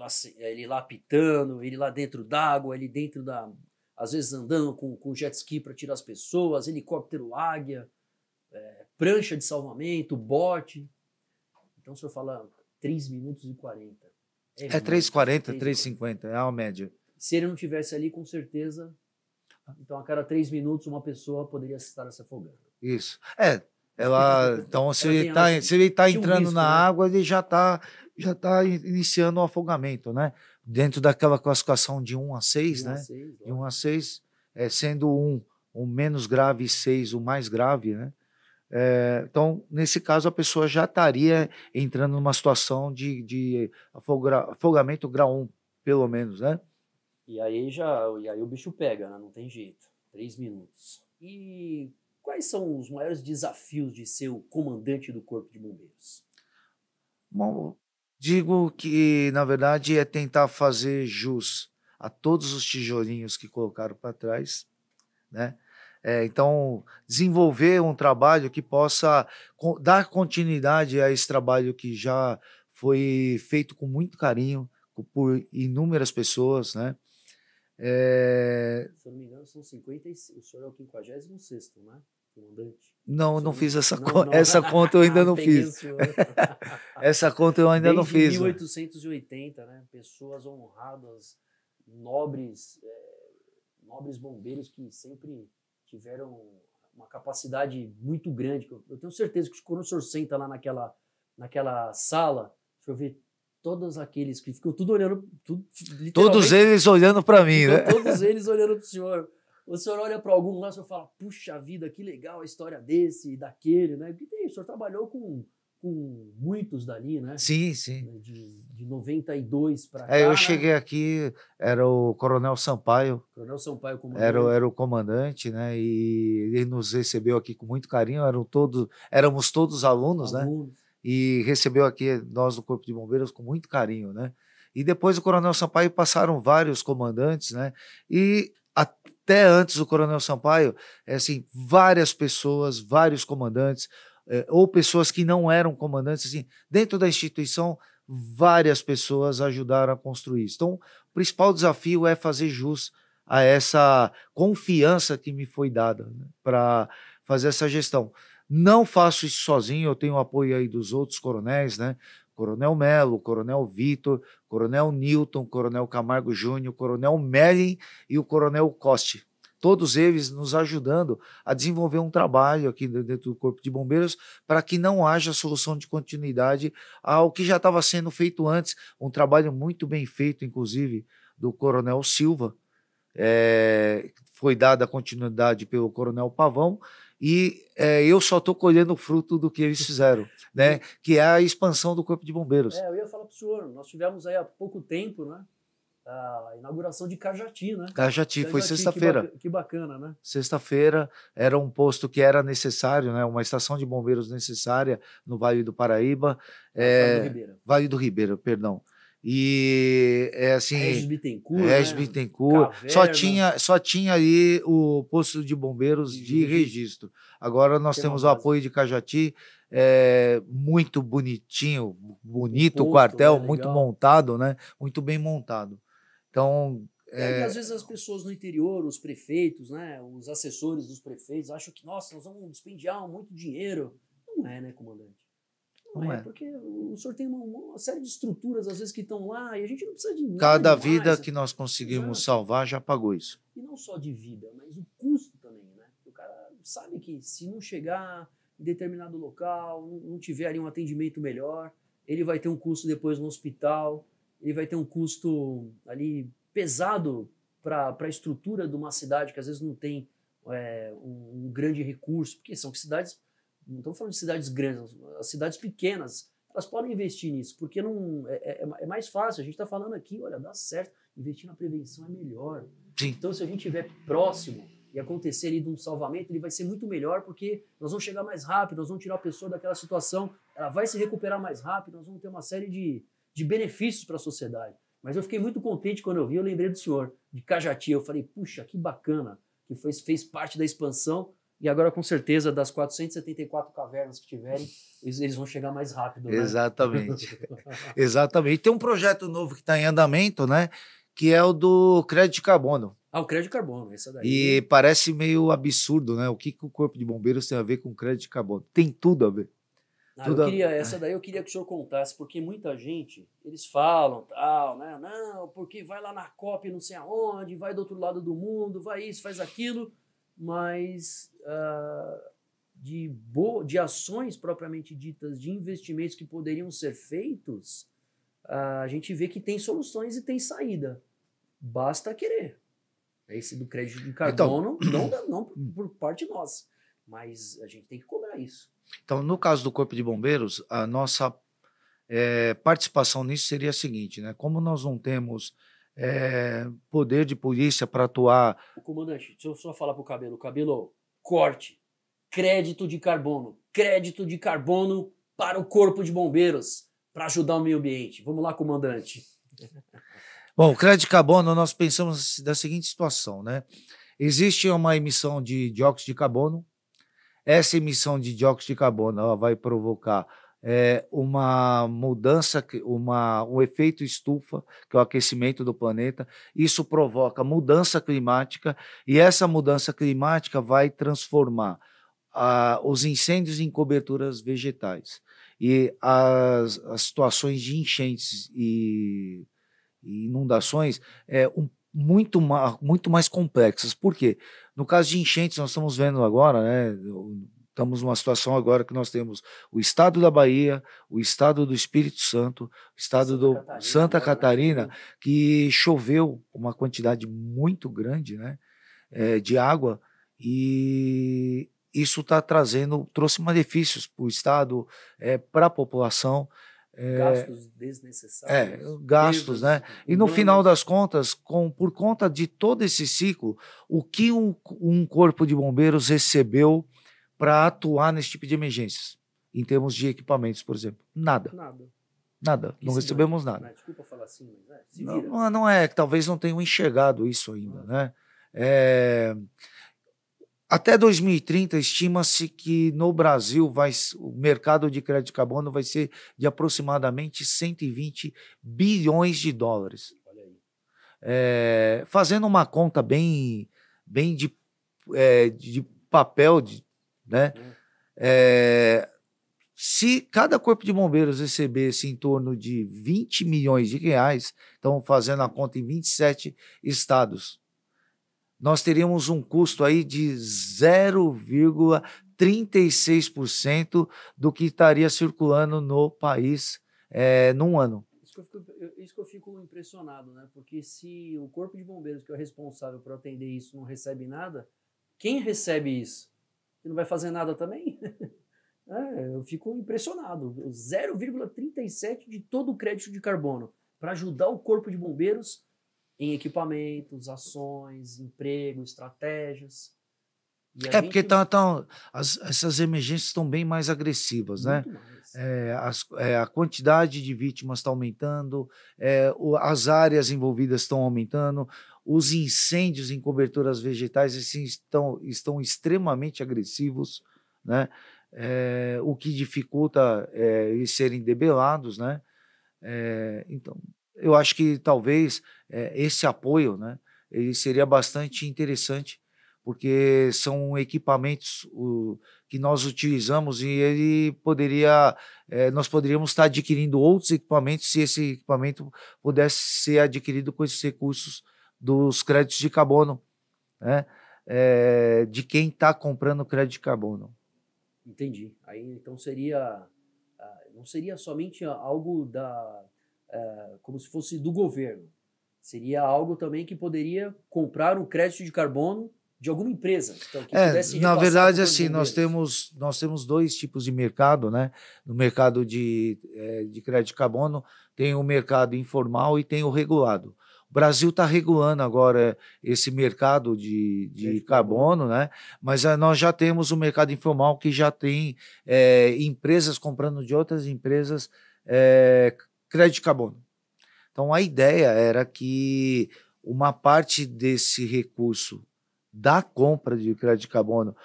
lá pitando, ele lá dentro d'água, ele dentro às vezes andando com jet ski para tirar as pessoas, helicóptero águia, prancha de salvamento, bote. Então, o senhor fala 3 minutos e 40. 3,40, 3,50, é a média. Se ele não tivesse ali, com certeza, então a cada 3 minutos uma pessoa poderia estar se afogando. Isso. Então, se ele está entrando na água, ele já tá iniciando o afogamento, né? Dentro daquela classificação de 1 a 6, né? De 1 a 6, sendo 1 o menos grave e 6 o mais grave, né? Então, nesse caso, a pessoa já estaria entrando numa situação de afogamento grau 1, pelo menos, né? E aí o bicho pega, né? Não tem jeito. 3 minutos. E quais são os maiores desafios de ser o comandante do Corpo de Bombeiros? Bom, digo que, na verdade, é tentar fazer jus a todos os tijolinhos que colocaram para trás, né? Então, desenvolver um trabalho que possa dar continuidade a esse trabalho que já foi feito com muito carinho por inúmeras pessoas, né? Se eu não me engano, são 56. O senhor é o 56º, né? Comandante. Não fiz essa conta. Essa conta eu ainda não fiz. Essa conta eu ainda não fiz. 1880, né? Pessoas honradas, nobres bombeiros que sempre tiveram uma capacidade muito grande. Eu tenho certeza que quando o senhor senta lá naquela sala, o senhor vê todos aqueles que ficam tudo olhando, todos eles olhando para mim, né? Todos eles olhando para o senhor. O senhor olha para algum lá, o senhor fala, puxa vida, que legal a história desse e daquele, né? Porque o senhor trabalhou com muitos dali, né? Sim. De 92 para cá. Eu cheguei aqui, era o Coronel Sampaio. Coronel Sampaio, comandante. Era o comandante, né? E ele nos recebeu aqui com muito carinho, éramos todos alunos, né? E recebeu aqui nós do Corpo de Bombeiros com muito carinho, né? E depois do Coronel Sampaio passaram vários comandantes, né? E até antes do Coronel Sampaio, assim, várias pessoas, vários comandantes, ou pessoas que não eram comandantes, assim, dentro da instituição, várias pessoas ajudaram a construir isso. Então, o principal desafio é fazer jus a essa confiança que me foi dada, né, para fazer essa gestão. Não faço isso sozinho, eu tenho o apoio aí dos outros coronéis, né? Coronel Melo, Coronel Vitor, Coronel Newton, Coronel Camargo Júnior, Coronel Melling e o Coronel Coste. Todos eles nos ajudando a desenvolver um trabalho aqui dentro do Corpo de Bombeiros para que não haja solução de continuidade ao que já estava sendo feito antes, um trabalho muito bem feito, inclusive, do Coronel Silva, foi dada continuidade pelo Coronel Pavão, e eu só estou colhendo o fruto do que eles fizeram, né? Que é a expansão do Corpo de Bombeiros. Eu ia falar para o senhor, nós tivemos aí há pouco tempo, né, a inauguração de Cajati, né? Cajati, foi sexta-feira. Que bacana, né? Sexta-feira, era um posto que era necessário, né? Uma estação de bombeiros necessária no Vale do Paraíba. Vale do Ribeira. Vale do Ribeira, perdão. E assim, Regis Bittencourt, Regis né? Bittencourt, só tinha ali o posto de bombeiros de registro. Agora nós temos o apoio de Cajati, muito bonitinho, bonito o quartel, né? Muito montado, né? Muito bem montado. Então, e às vezes as pessoas no interior, os prefeitos, né, os assessores dos prefeitos, acham que, nossa, nós vamos despendiar muito dinheiro. Não é, né, comandante? Não é, porque o senhor tem uma série de estruturas, às vezes, que estão lá, e a gente não precisa de nada. Cada vida que nós conseguimos salvar já pagou isso. E não só de vida, mas o custo também, né? O cara sabe que se não chegar em determinado local, não tiver ali um atendimento melhor, ele vai ter um custo depois no hospital, ele vai ter um custo ali pesado para a estrutura de uma cidade que às vezes não tem um grande recurso, porque são cidades, não estamos falando de cidades grandes, as cidades pequenas, elas podem investir nisso, porque não é mais fácil. A gente está falando aqui, olha, dá certo, investir na prevenção é melhor. Sim. Então, se a gente estiver próximo e acontecer ali de um salvamento, ele vai ser muito melhor, porque nós vamos chegar mais rápido, nós vamos tirar a pessoa daquela situação, ela vai se recuperar mais rápido, nós vamos ter uma série de benefícios para a sociedade. Mas eu fiquei muito contente quando eu vi, eu lembrei do senhor, de Cajati. Eu falei, puxa, que bacana, que fez parte da expansão, e agora, com certeza, das 474 cavernas que tiverem, eles vão chegar mais rápido. Né? Exatamente. Exatamente. Tem um projeto novo que está em andamento, né? Que é o do crédito de carbono. O crédito de carbono, essa daí. E parece meio absurdo, né? O que o Corpo de Bombeiros tem a ver com crédito de carbono? Tem tudo a ver. Essa daí eu queria que o senhor contasse, porque muita gente, eles falam, tal, né? Não, porque vai lá na COP não sei aonde, vai do outro lado do mundo, vai isso, faz aquilo, mas de ações propriamente ditas, de investimentos que poderiam ser feitos, a gente vê que tem soluções e tem saída. Basta querer. Esse do crédito de carbono, então, não por parte nossa, mas a gente tem que cobrar isso. Então, no caso do Corpo de Bombeiros, a nossa participação nisso seria a seguinte, né? Como nós não temos poder de polícia para atuar... O comandante, deixa eu só falar para o Cabelo, corte, crédito de carbono para o Corpo de Bombeiros, para ajudar o meio ambiente. Vamos lá, comandante. Bom, o crédito de carbono, nós pensamos da seguinte situação, né? Existe uma emissão de dióxido de carbono. Essa emissão de dióxido de carbono ela vai provocar uma mudança, um efeito estufa, que é o aquecimento do planeta. Isso provoca mudança climática, e essa mudança climática vai transformar os incêndios em coberturas vegetais. E as situações de enchentes e inundações muito mais complexas. Por quê? No caso de enchentes, nós estamos vendo agora, né? Estamos numa situação agora que nós temos o estado da Bahia, o estado do Espírito Santo, o estado do Santa Catarina, que choveu uma quantidade muito grande, né, de água, e isso trouxe malefícios para o estado, para a população. Gastos desnecessários. Gastos, né? E no final das contas, por conta de todo esse ciclo, o que um corpo de bombeiros recebeu para atuar nesse tipo de emergências, em termos de equipamentos, por exemplo? Nada. Não recebemos nada. Desculpa falar assim, mas se vira. Não é, talvez não tenham enxergado isso ainda, né? Até 2030, estima-se que no Brasil o mercado de crédito de carbono vai ser de aproximadamente 120 bilhões de dólares. Olha fazendo uma conta bem de papel, né? Se cada corpo de bombeiros recebesse em torno de 20 milhões de reais, então fazendo a conta em 27 estados, nós teríamos um custo aí de 0,36% do que estaria circulando no país num ano. Isso que eu fico impressionado, né? Porque se o corpo de bombeiros, que é o responsável por atender isso, não recebe nada, quem recebe isso? Ele não vai fazer nada também? Eu fico impressionado. 0,37% de todo o crédito de carbono para ajudar o corpo de bombeiros em equipamentos, ações, emprego, estratégias. Porque essas emergências estão bem mais agressivas, né? A quantidade de vítimas está aumentando, as áreas envolvidas estão aumentando, os incêndios em coberturas vegetais assim, estão extremamente agressivos, né? O que dificulta eles serem debelados, né? Então, eu acho que talvez esse apoio, né, ele seria bastante interessante, porque são equipamentos que nós utilizamos e nós poderíamos estar adquirindo outros equipamentos se esse equipamento pudesse ser adquirido com esses recursos dos créditos de carbono, né, de quem está comprando crédito de carbono. Entendi. Aí então não seria somente algo como se fosse do governo. Seria algo também que poderia comprar o crédito de carbono de alguma empresa. Então, que pudesse na verdade, assim, nós temos dois tipos de mercado, né? No mercado de crédito de carbono, tem o mercado informal e tem o regulado. O Brasil está regulando agora esse mercado de carbono, né? Mas nós já temos o mercado informal que já tem empresas comprando de outras empresas crédito de carbono. Então, a ideia era que uma parte desse recurso da compra de crédito de carbono,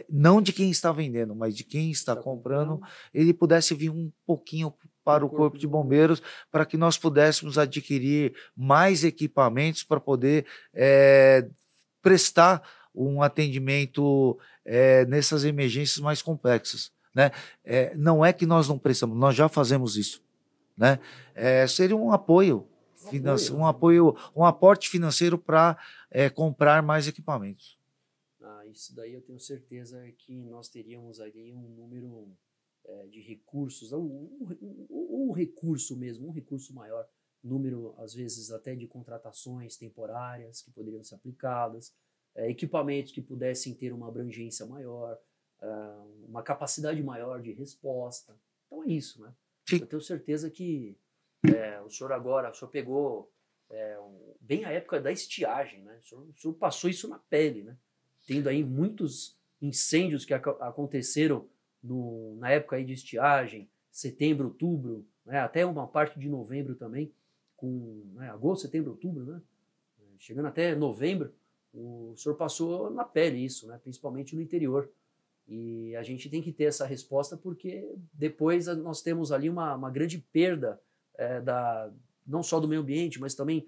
não de quem está vendendo, mas de quem está comprando, ele pudesse vir um pouquinho para o Corpo de Bombeiros, para que nós pudéssemos adquirir mais equipamentos para poder prestar um atendimento nessas emergências mais complexas, né? Não é que nós não prestamos, nós já fazemos isso, né? Seria um apoio financeiro, um aporte financeiro para comprar mais equipamentos. Isso daí eu tenho certeza que nós teríamos ali um número de recursos, um recurso mesmo, um recurso maior, número às vezes até de contratações temporárias que poderiam ser aplicadas, equipamentos que pudessem ter uma abrangência maior, uma capacidade maior de resposta. Então é isso, né? Sim. Eu tenho certeza que o senhor pegou bem a época da estiagem, né? O senhor passou isso na pele, né? Tendo aí muitos incêndios que aconteceram na época aí de estiagem, setembro, outubro, né? Até uma parte de novembro também, agosto, setembro, outubro, né? Chegando até novembro, o senhor passou na pele isso, né? Principalmente no interior. E a gente tem que ter essa resposta porque depois nós temos ali uma grande perda não só do meio ambiente, mas também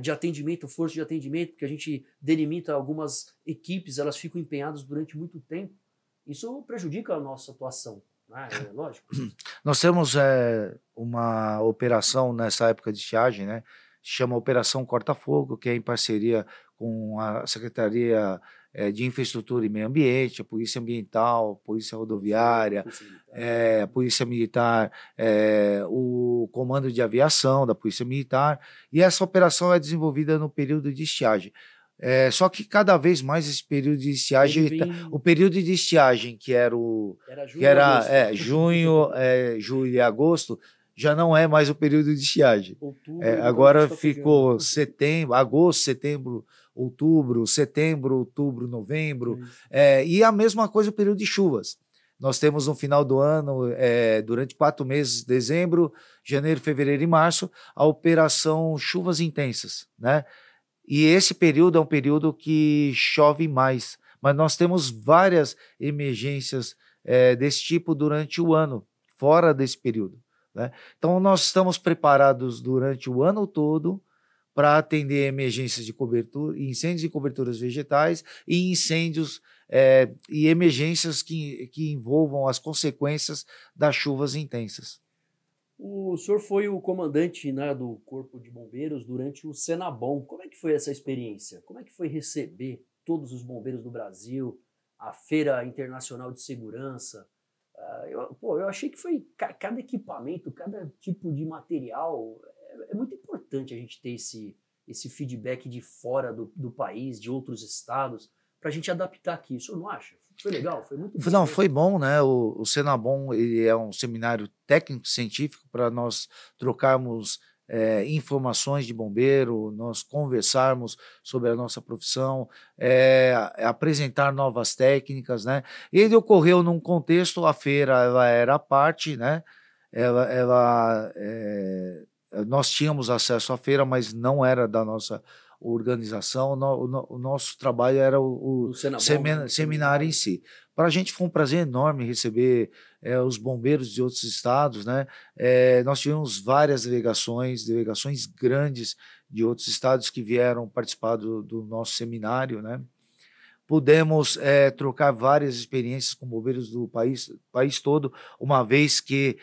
de atendimento, força de atendimento, porque a gente delimita algumas equipes, elas ficam empenhadas durante muito tempo. Isso prejudica a nossa atuação, né? Lógico. Nós temos uma operação nessa época de estiagem, né? Se chama Operação Corta-Fogo, que é em parceria com a Secretaria de Infraestrutura e Meio Ambiente, a Polícia Ambiental, a Polícia Rodoviária, a Polícia Militar, o Comando de Aviação da Polícia Militar, e essa operação é desenvolvida no período de estiagem. Só que cada vez mais esse período de estiagem, o período de estiagem que era junho, julho e agosto, já não é mais o período de estiagem. Agora ficou agosto, setembro, outubro, novembro, e a mesma coisa o período de chuvas. Nós temos no final do ano, durante 4 meses, dezembro, janeiro, fevereiro e março, a operação chuvas intensas, né? E esse período é um período que chove mais, mas nós temos várias emergências desse tipo durante o ano, fora desse período, né? Então, nós estamos preparados durante o ano todo para atender emergências de cobertura, incêndios e coberturas vegetais e incêndios e emergências que envolvam as consequências das chuvas intensas. O senhor foi o comandante, né, do Corpo de Bombeiros durante o Senabom. Como é que foi essa experiência? Como é que foi receber todos os bombeiros do Brasil, a Feira Internacional de Segurança? Eu achei que foi cada equipamento, cada tipo de material. É muito importante a gente ter esse feedback de fora do país, de outros estados, para a gente adaptar aqui. O senhor não acha? Foi legal? Foi muito bom. Não, foi bom, né? O Senabom ele é um seminário técnico-científico para nós trocarmos informações de bombeiro, nós conversarmos sobre a nossa profissão, apresentar novas técnicas, né? Ele ocorreu num contexto, a feira ela era à parte, né? Nós tínhamos acesso à feira, mas não era da nossa organização, o nosso trabalho era o seminário em si. Para a gente foi um prazer enorme receber os bombeiros de outros estados, né? Nós tivemos várias delegações grandes de outros estados que vieram participar do nosso seminário, né? Pudemos trocar várias experiências com bombeiros do país todo, uma vez que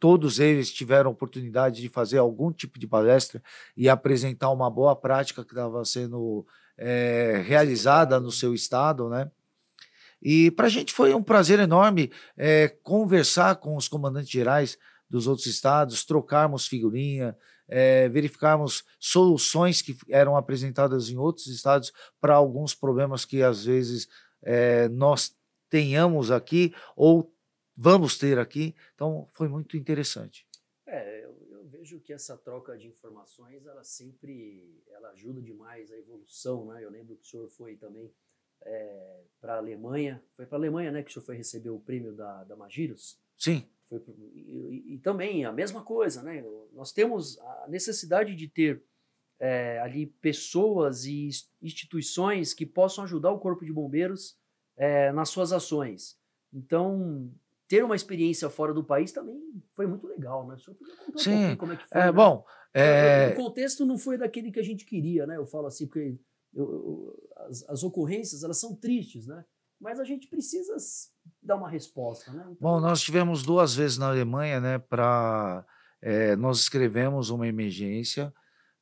todos eles tiveram oportunidade de fazer algum tipo de palestra e apresentar uma boa prática que estava sendo realizada no seu estado, né? E para a gente foi um prazer enorme conversar com os comandantes gerais dos outros estados, trocarmos figurinha, verificarmos soluções que eram apresentadas em outros estados para alguns problemas que às vezes nós tenhamos aqui ou vamos ter aqui. Então, foi muito interessante. Eu vejo que essa troca de informações, ela ajuda demais a evolução, né? Eu lembro que o senhor foi também para a Alemanha, foi para a Alemanha, né, que o senhor foi receber o prêmio da Magirus? Sim. E também a mesma coisa, né? Nós temos a necessidade de ter ali pessoas e instituições que possam ajudar o Corpo de Bombeiros nas suas ações. Então, ter uma experiência fora do país também foi muito legal, né? O senhor podia contar um pouquinho como é que foi? Né? Bom, o contexto não foi daquele que a gente queria, né? Eu falo assim, porque as ocorrências, elas são tristes, né? Mas a gente precisa dar uma resposta, né? Então... Bom, nós tivemos 2 vezes na Alemanha, né? Nós escrevemos uma emergência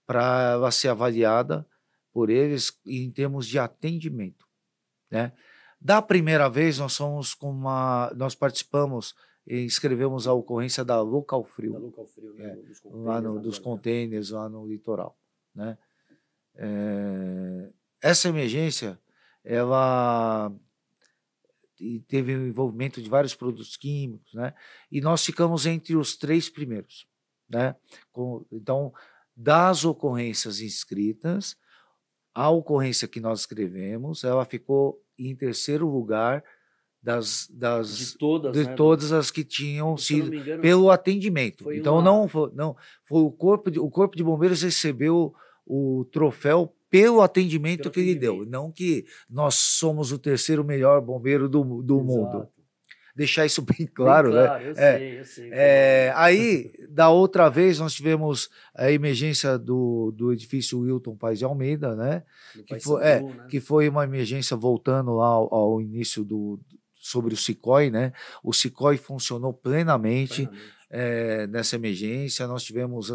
para ela ser avaliada por eles em termos de atendimento, né? Da primeira vez nós nós participamos e escrevemos a ocorrência da Local Frio, né? Dos containers lá no litoral, né? Essa emergência, ela teve o envolvimento de vários produtos químicos, né? E nós ficamos entre os 3 primeiros, né? Então, das ocorrências inscritas, a ocorrência que nós escrevemos, ela ficou em 3º lugar de todas as que tinham sido pelo atendimento. Então, não foi o Corpo de Bombeiros recebeu o troféu pelo atendimento que ele deu, não que nós somos o 3º melhor bombeiro do mundo. Deixar isso bem claro, né? Eu sei. Aí, da outra vez, nós tivemos a emergência do edifício Wilton Paes de Almeida, né? Que foi uma emergência voltando lá ao início sobre o SICOI, né? O SICOI funcionou plenamente. Nessa emergência, nós tivemos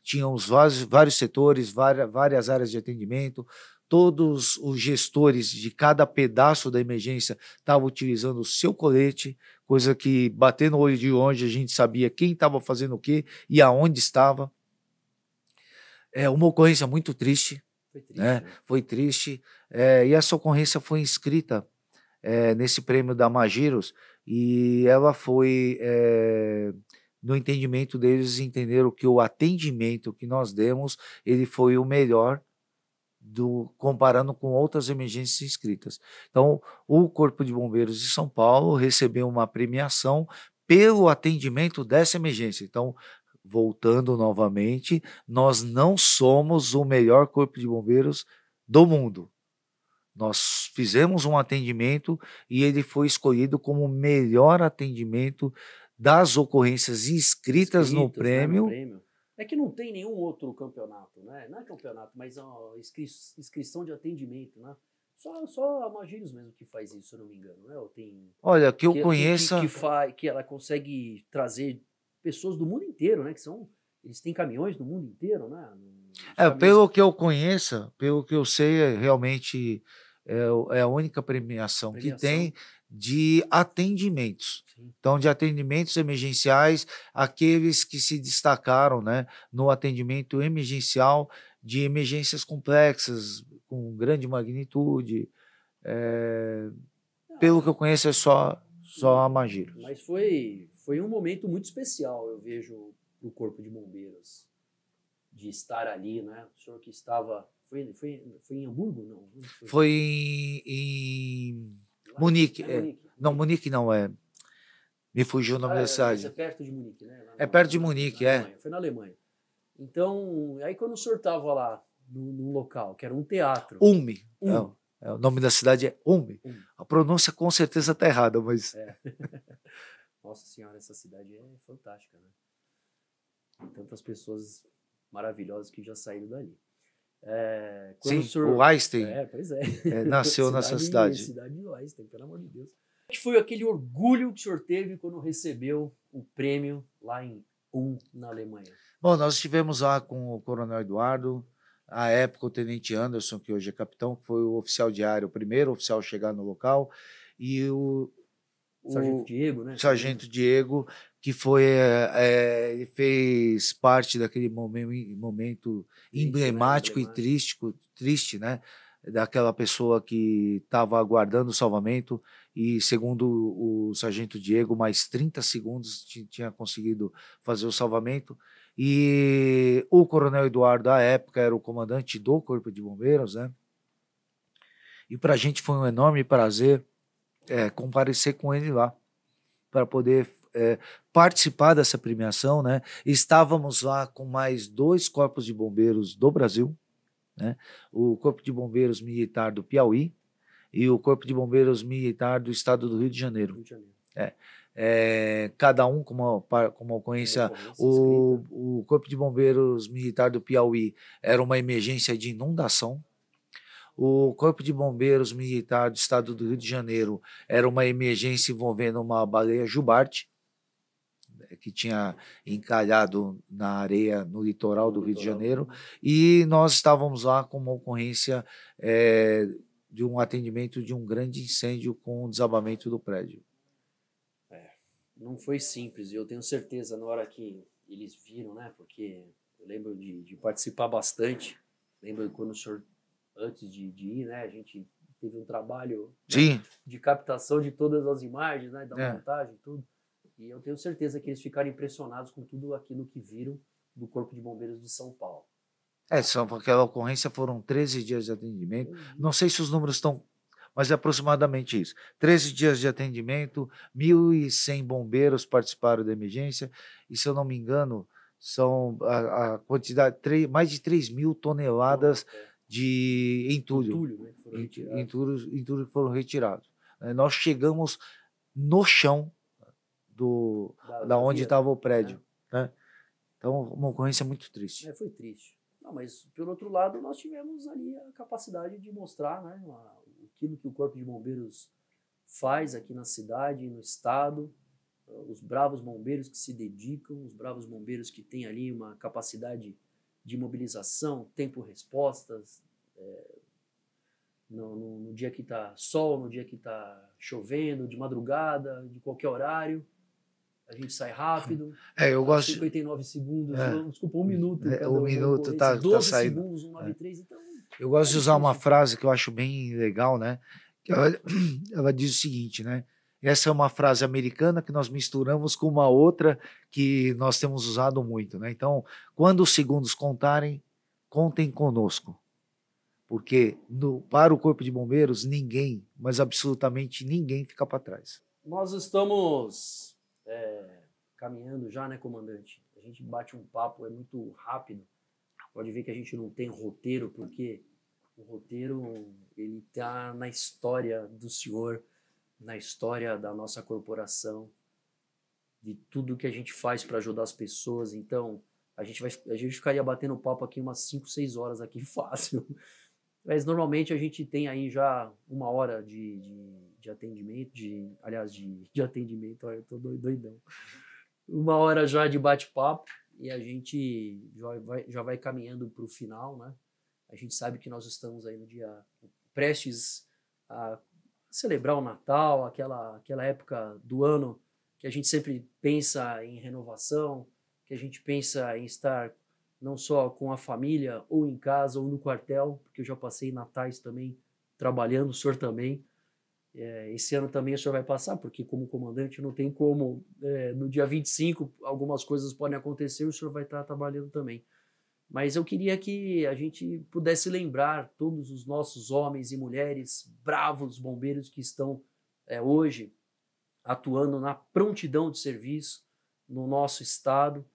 tínhamos vários setores, várias áreas de atendimento, todos os gestores de cada pedaço da emergência estavam utilizando o seu colete, coisa que, bater no olho de longe, a gente sabia quem estava fazendo o quê e aonde estava. Uma ocorrência muito triste. Foi triste. E essa ocorrência foi inscrita nesse prêmio da Magirus e ela foi... no entendimento deles, entenderam que o atendimento que nós demos, ele foi o melhor comparando com outras emergências inscritas. Então, o Corpo de Bombeiros de São Paulo recebeu uma premiação pelo atendimento dessa emergência. Então, voltando novamente, nós não somos o melhor Corpo de Bombeiros do mundo. Nós fizemos um atendimento e ele foi escolhido como o melhor atendimento das ocorrências inscritas no prêmio, É que não tem nenhum outro campeonato, né? Não é campeonato, mas ó, inscrição de atendimento, né? Só a Magírios mesmo que faz isso, se eu não me engano, né? Ou tem Olha, que eu que conheça. faz, que ela consegue trazer pessoas do mundo inteiro, né? Eles têm caminhões do mundo inteiro, né? Os caminhões Pelo que eu conheça, pelo que eu sei, realmente é a única premiação que premiação, tem de atendimentos. sim. Então, de atendimentos emergenciais, aqueles que se destacaram, né, no atendimento emergencial de emergências complexas, com grande magnitude. Pelo que eu Ah, conheço, é só a Magiros. mas foi um momento muito especial, eu vejo, o Corpo de Bombeiros, de estar ali, né? O senhor que estava. Foi em Hamburgo? Não. Onde foi? Foi em Lá Munique. é Munique. Não, Munique não, me fugiu o nome da Mas é cidade. perto de Munique, né? Lá É perto de na Munique, Alemanha. Foi na Alemanha. Então, aí quando o senhor estava lá, num local, que era um teatro. Ulm. Um. O nome da cidade é Ulm. A pronúncia com certeza está errada, mas. É. Nossa senhora, essa cidade é fantástica, né? Tem tantas pessoas maravilhosas que já saíram dali. Quando Sim, o senhor... o Einstein Pois é. nasceu nessa cidade. Cidade de Einstein, pelo amor de Deus. Que foi aquele orgulho que o senhor teve quando recebeu o prêmio lá em Ulm, na Alemanha? Bom, nós estivemos lá com o Coronel Eduardo, à época o Tenente Anderson, que hoje é capitão, que foi o oficial diário, o primeiro oficial a chegar no local, e o Sargento Diego, né? Sargento Diego, que ele fez parte daquele momento Triste, emblemático né? e triste, né? Daquela pessoa que estava aguardando o salvamento e, segundo o Sargento Diego, mais 30 segundos tinha conseguido fazer o salvamento. E o Coronel Eduardo, à época, era o comandante do Corpo de Bombeiros, né? E para a gente foi um enorme prazer comparecer com ele lá, para poder participar dessa premiação, né? Estávamos lá com mais 2 corpos de bombeiros do Brasil, né? O Corpo de Bombeiros Militar do Piauí e o Corpo de Bombeiros Militar do Estado do Rio de Janeiro. Cada um com uma ocorrência. O Corpo de Bombeiros Militar do Piauí era uma emergência de inundação. O Corpo de Bombeiros Militar do Estado do Rio de Janeiro era uma emergência envolvendo uma baleia jubarte, que tinha encalhado na areia no litoral do Rio de Janeiro, e nós estávamos lá com uma ocorrência de um atendimento de um grande incêndio com o desabamento do prédio. Não foi simples, e eu tenho certeza na hora que eles viram, né? Porque eu lembro de participar bastante, lembro quando o senhor, antes de ir, né? A gente teve um trabalho, né, de captação de todas as imagens, né? Da montagem, tudo. E eu tenho certeza que eles ficaram impressionados com tudo aquilo que viram do Corpo de Bombeiros de São Paulo. Aquela ocorrência foram 13 dias de atendimento. Não sei se os números estão, mas é aproximadamente isso. 13 dias de atendimento, 1.100 bombeiros participaram da emergência, e se eu não me engano, são a quantidade, mais de 3.000 toneladas de entulho, né, entulho que foram retirados. Nós chegamos no chão da onde estava o prédio, né? Então, uma ocorrência muito triste. Foi triste. Não, mas, pelo outro lado, nós tivemos ali a capacidade de mostrar, né, aquilo que o Corpo de Bombeiros faz aqui na cidade, no estado, os bravos bombeiros que se dedicam, os bravos bombeiros que têm ali uma capacidade de mobilização, tempo-respostas, no dia que está sol, no dia que está chovendo, de madrugada, de qualquer horário. A gente sai rápido. Eu gosto 59 segundos, desculpa, 1 minuto. Um minuto está 12 saindo. segundos, 193, então... Eu gosto de usar uma frase que eu acho bem legal, né? Ela diz o seguinte, né? Essa é uma frase americana que nós misturamos com uma outra que nós temos usado muito, né? Então, quando os segundos contarem, contem conosco. Porque para o Corpo de Bombeiros, ninguém, mas absolutamente ninguém fica para trás. Nós estamos caminhando já, né, comandante? A gente bate um papo, é muito rápido. Pode ver que a gente não tem roteiro, porque o roteiro ele está na história do senhor, na história da nossa corporação, de tudo que a gente faz para ajudar as pessoas. Então, a gente ficaria batendo papo aqui umas 5, 6 horas aqui fácil. Mas normalmente a gente tem aí já 1 hora de atendimento, de atendimento, olha, eu tô doidão. 1 hora já de bate-papo e a gente já vai caminhando para o final, né? A gente sabe que nós estamos aí no dia prestes a celebrar o Natal, aquela época do ano que a gente sempre pensa em renovação, que a gente pensa em estar não só com a família, ou em casa, ou no quartel, porque eu já passei natais também trabalhando, o senhor também. Esse ano também o senhor vai passar, porque como comandante não tem como, no dia 25 algumas coisas podem acontecer, o senhor vai estar trabalhando também. Mas eu queria que a gente pudesse lembrar todos os nossos homens e mulheres, bravos bombeiros que estão hoje atuando na prontidão de serviço no nosso estado,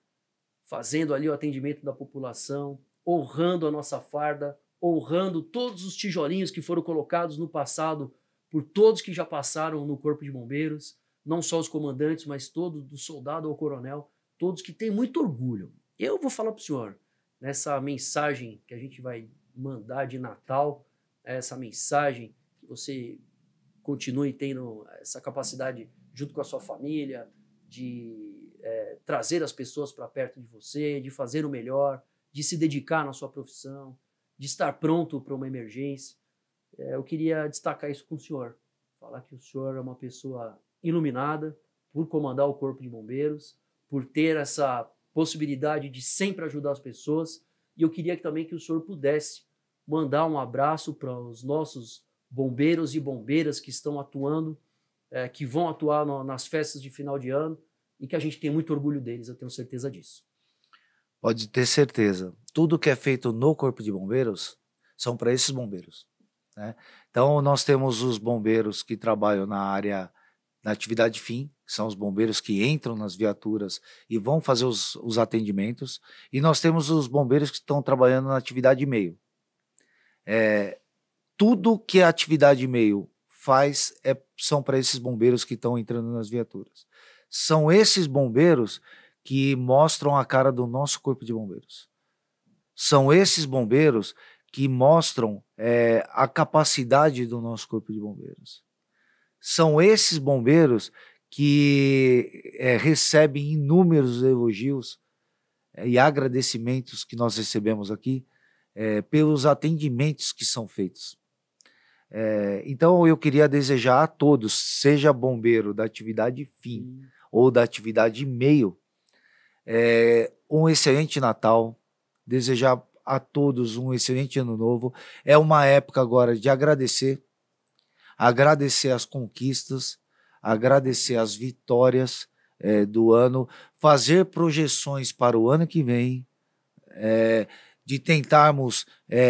fazendo ali o atendimento da população, honrando a nossa farda, honrando todos os tijolinhos que foram colocados no passado por todos que já passaram no Corpo de Bombeiros, não só os comandantes, mas todos, do soldado ao coronel, todos que têm muito orgulho. Eu vou falar para o senhor, nessa mensagem que a gente vai mandar de Natal, essa mensagem que você continue tendo essa capacidade junto com a sua família, de trazer as pessoas para perto de você, de fazer o melhor, de se dedicar na sua profissão, de estar pronto para uma emergência. Eu queria destacar isso com o senhor, falar que o senhor é uma pessoa iluminada por comandar o Corpo de Bombeiros, por ter essa possibilidade de sempre ajudar as pessoas, e eu queria também que o senhor pudesse mandar um abraço para os nossos bombeiros e bombeiras que estão atuando, que vão atuar nas festas de final de ano, e que a gente tem muito orgulho deles, eu tenho certeza disso. Pode ter certeza. Tudo que é feito no Corpo de Bombeiros são para esses bombeiros, né? Então, nós temos os bombeiros que trabalham na atividade fim, que são os bombeiros que entram nas viaturas e vão fazer os atendimentos, e nós temos os bombeiros que estão trabalhando na atividade meio. Tudo que a atividade meio faz são para esses bombeiros que estão entrando nas viaturas. São esses bombeiros que mostram a cara do nosso Corpo de Bombeiros. São esses bombeiros que mostram a capacidade do nosso Corpo de Bombeiros. São esses bombeiros que recebem inúmeros elogios e agradecimentos que nós recebemos aqui pelos atendimentos que são feitos. Então eu queria desejar a todos, seja bombeiro da atividade fim ou da atividade meio, um excelente Natal, desejar a todos um excelente Ano Novo. É uma época agora de agradecer as conquistas, agradecer as vitórias do ano, fazer projeções para o ano que vem, de tentarmos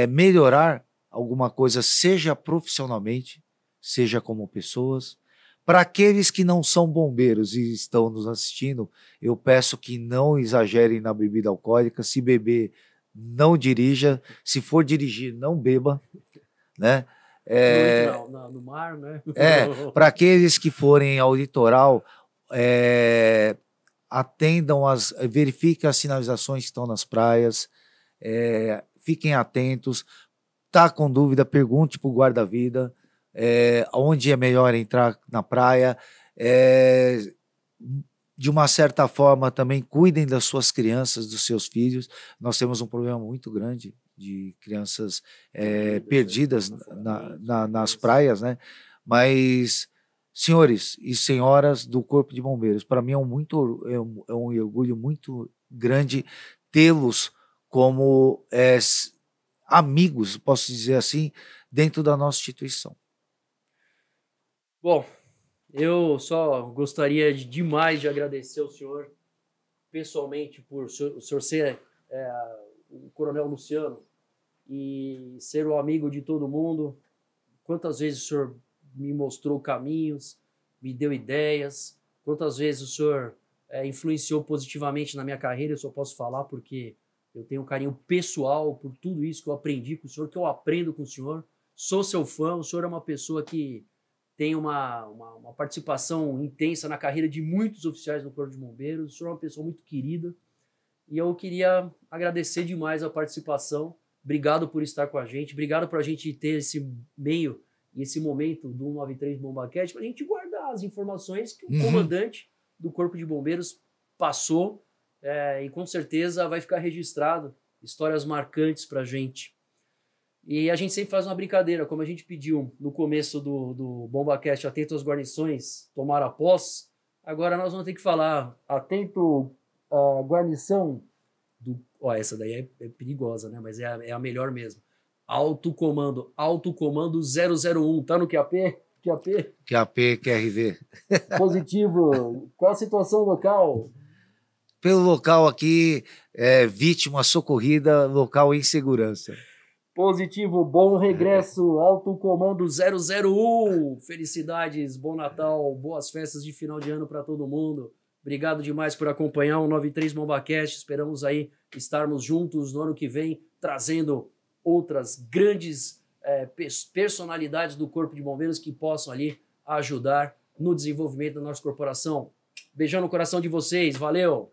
melhorar alguma coisa, seja profissionalmente, seja como pessoas. Para aqueles que não são bombeiros e estão nos assistindo, eu peço que não exagerem na bebida alcoólica. Se beber, não dirija. Se for dirigir, não beba, né? No mar, né? Para aqueles que forem ao litoral, atendam, verifiquem as sinalizações que estão nas praias, fiquem atentos. Tá com dúvida, pergunte para o guarda-vida onde é melhor entrar na praia. De uma certa forma, também cuidem das suas crianças, dos seus filhos. Nós temos um problema muito grande de crianças perdidas nas praias, né? Mas, senhores e senhoras do Corpo de Bombeiros, para mim é um orgulho muito grande tê-los como amigos, posso dizer assim, dentro da nossa instituição. Bom, eu só gostaria demais de agradecer ao senhor pessoalmente por o senhor ser o Coronel Luciano e ser o amigo de todo mundo. Quantas vezes o senhor me mostrou caminhos, me deu ideias, quantas vezes o senhor influenciou positivamente na minha carreira, eu só posso falar porque eu tenho um carinho pessoal por tudo isso que eu aprendi com o senhor, que eu aprendo com o senhor. Sou seu fã, o senhor é uma pessoa que tem uma participação intensa na carreira de muitos oficiais do Corpo de Bombeiros. O senhor é uma pessoa muito querida E eu queria agradecer demais a participação. Obrigado por estar com a gente. Obrigado por a gente ter esse meio e esse momento do 193 BombaCast para a gente guardar as informações que o comandante do Corpo de Bombeiros passou, e com certeza vai ficar registrado histórias marcantes para a gente. E a gente sempre faz uma brincadeira, como a gente pediu no começo do BombaCast, atento às guarnições, tomar a posse. Agora nós vamos ter que falar, atento à guarnição do... Ó, essa daí é perigosa, né? Mas é a melhor mesmo. Alto Comando 001. Tá no QAP? QAP, QRV. Positivo. Qual a situação local? Pelo local aqui, vítima socorrida, local em segurança. Positivo, bom regresso, Alto Comando 001. Felicidades, bom Natal, boas festas de final de ano para todo mundo. Obrigado demais por acompanhar o 93 BombaCast. Esperamos aí estarmos juntos no ano que vem, trazendo outras grandes personalidades do Corpo de Bombeiros que possam ali ajudar no desenvolvimento da nossa corporação. Beijão no coração de vocês, valeu!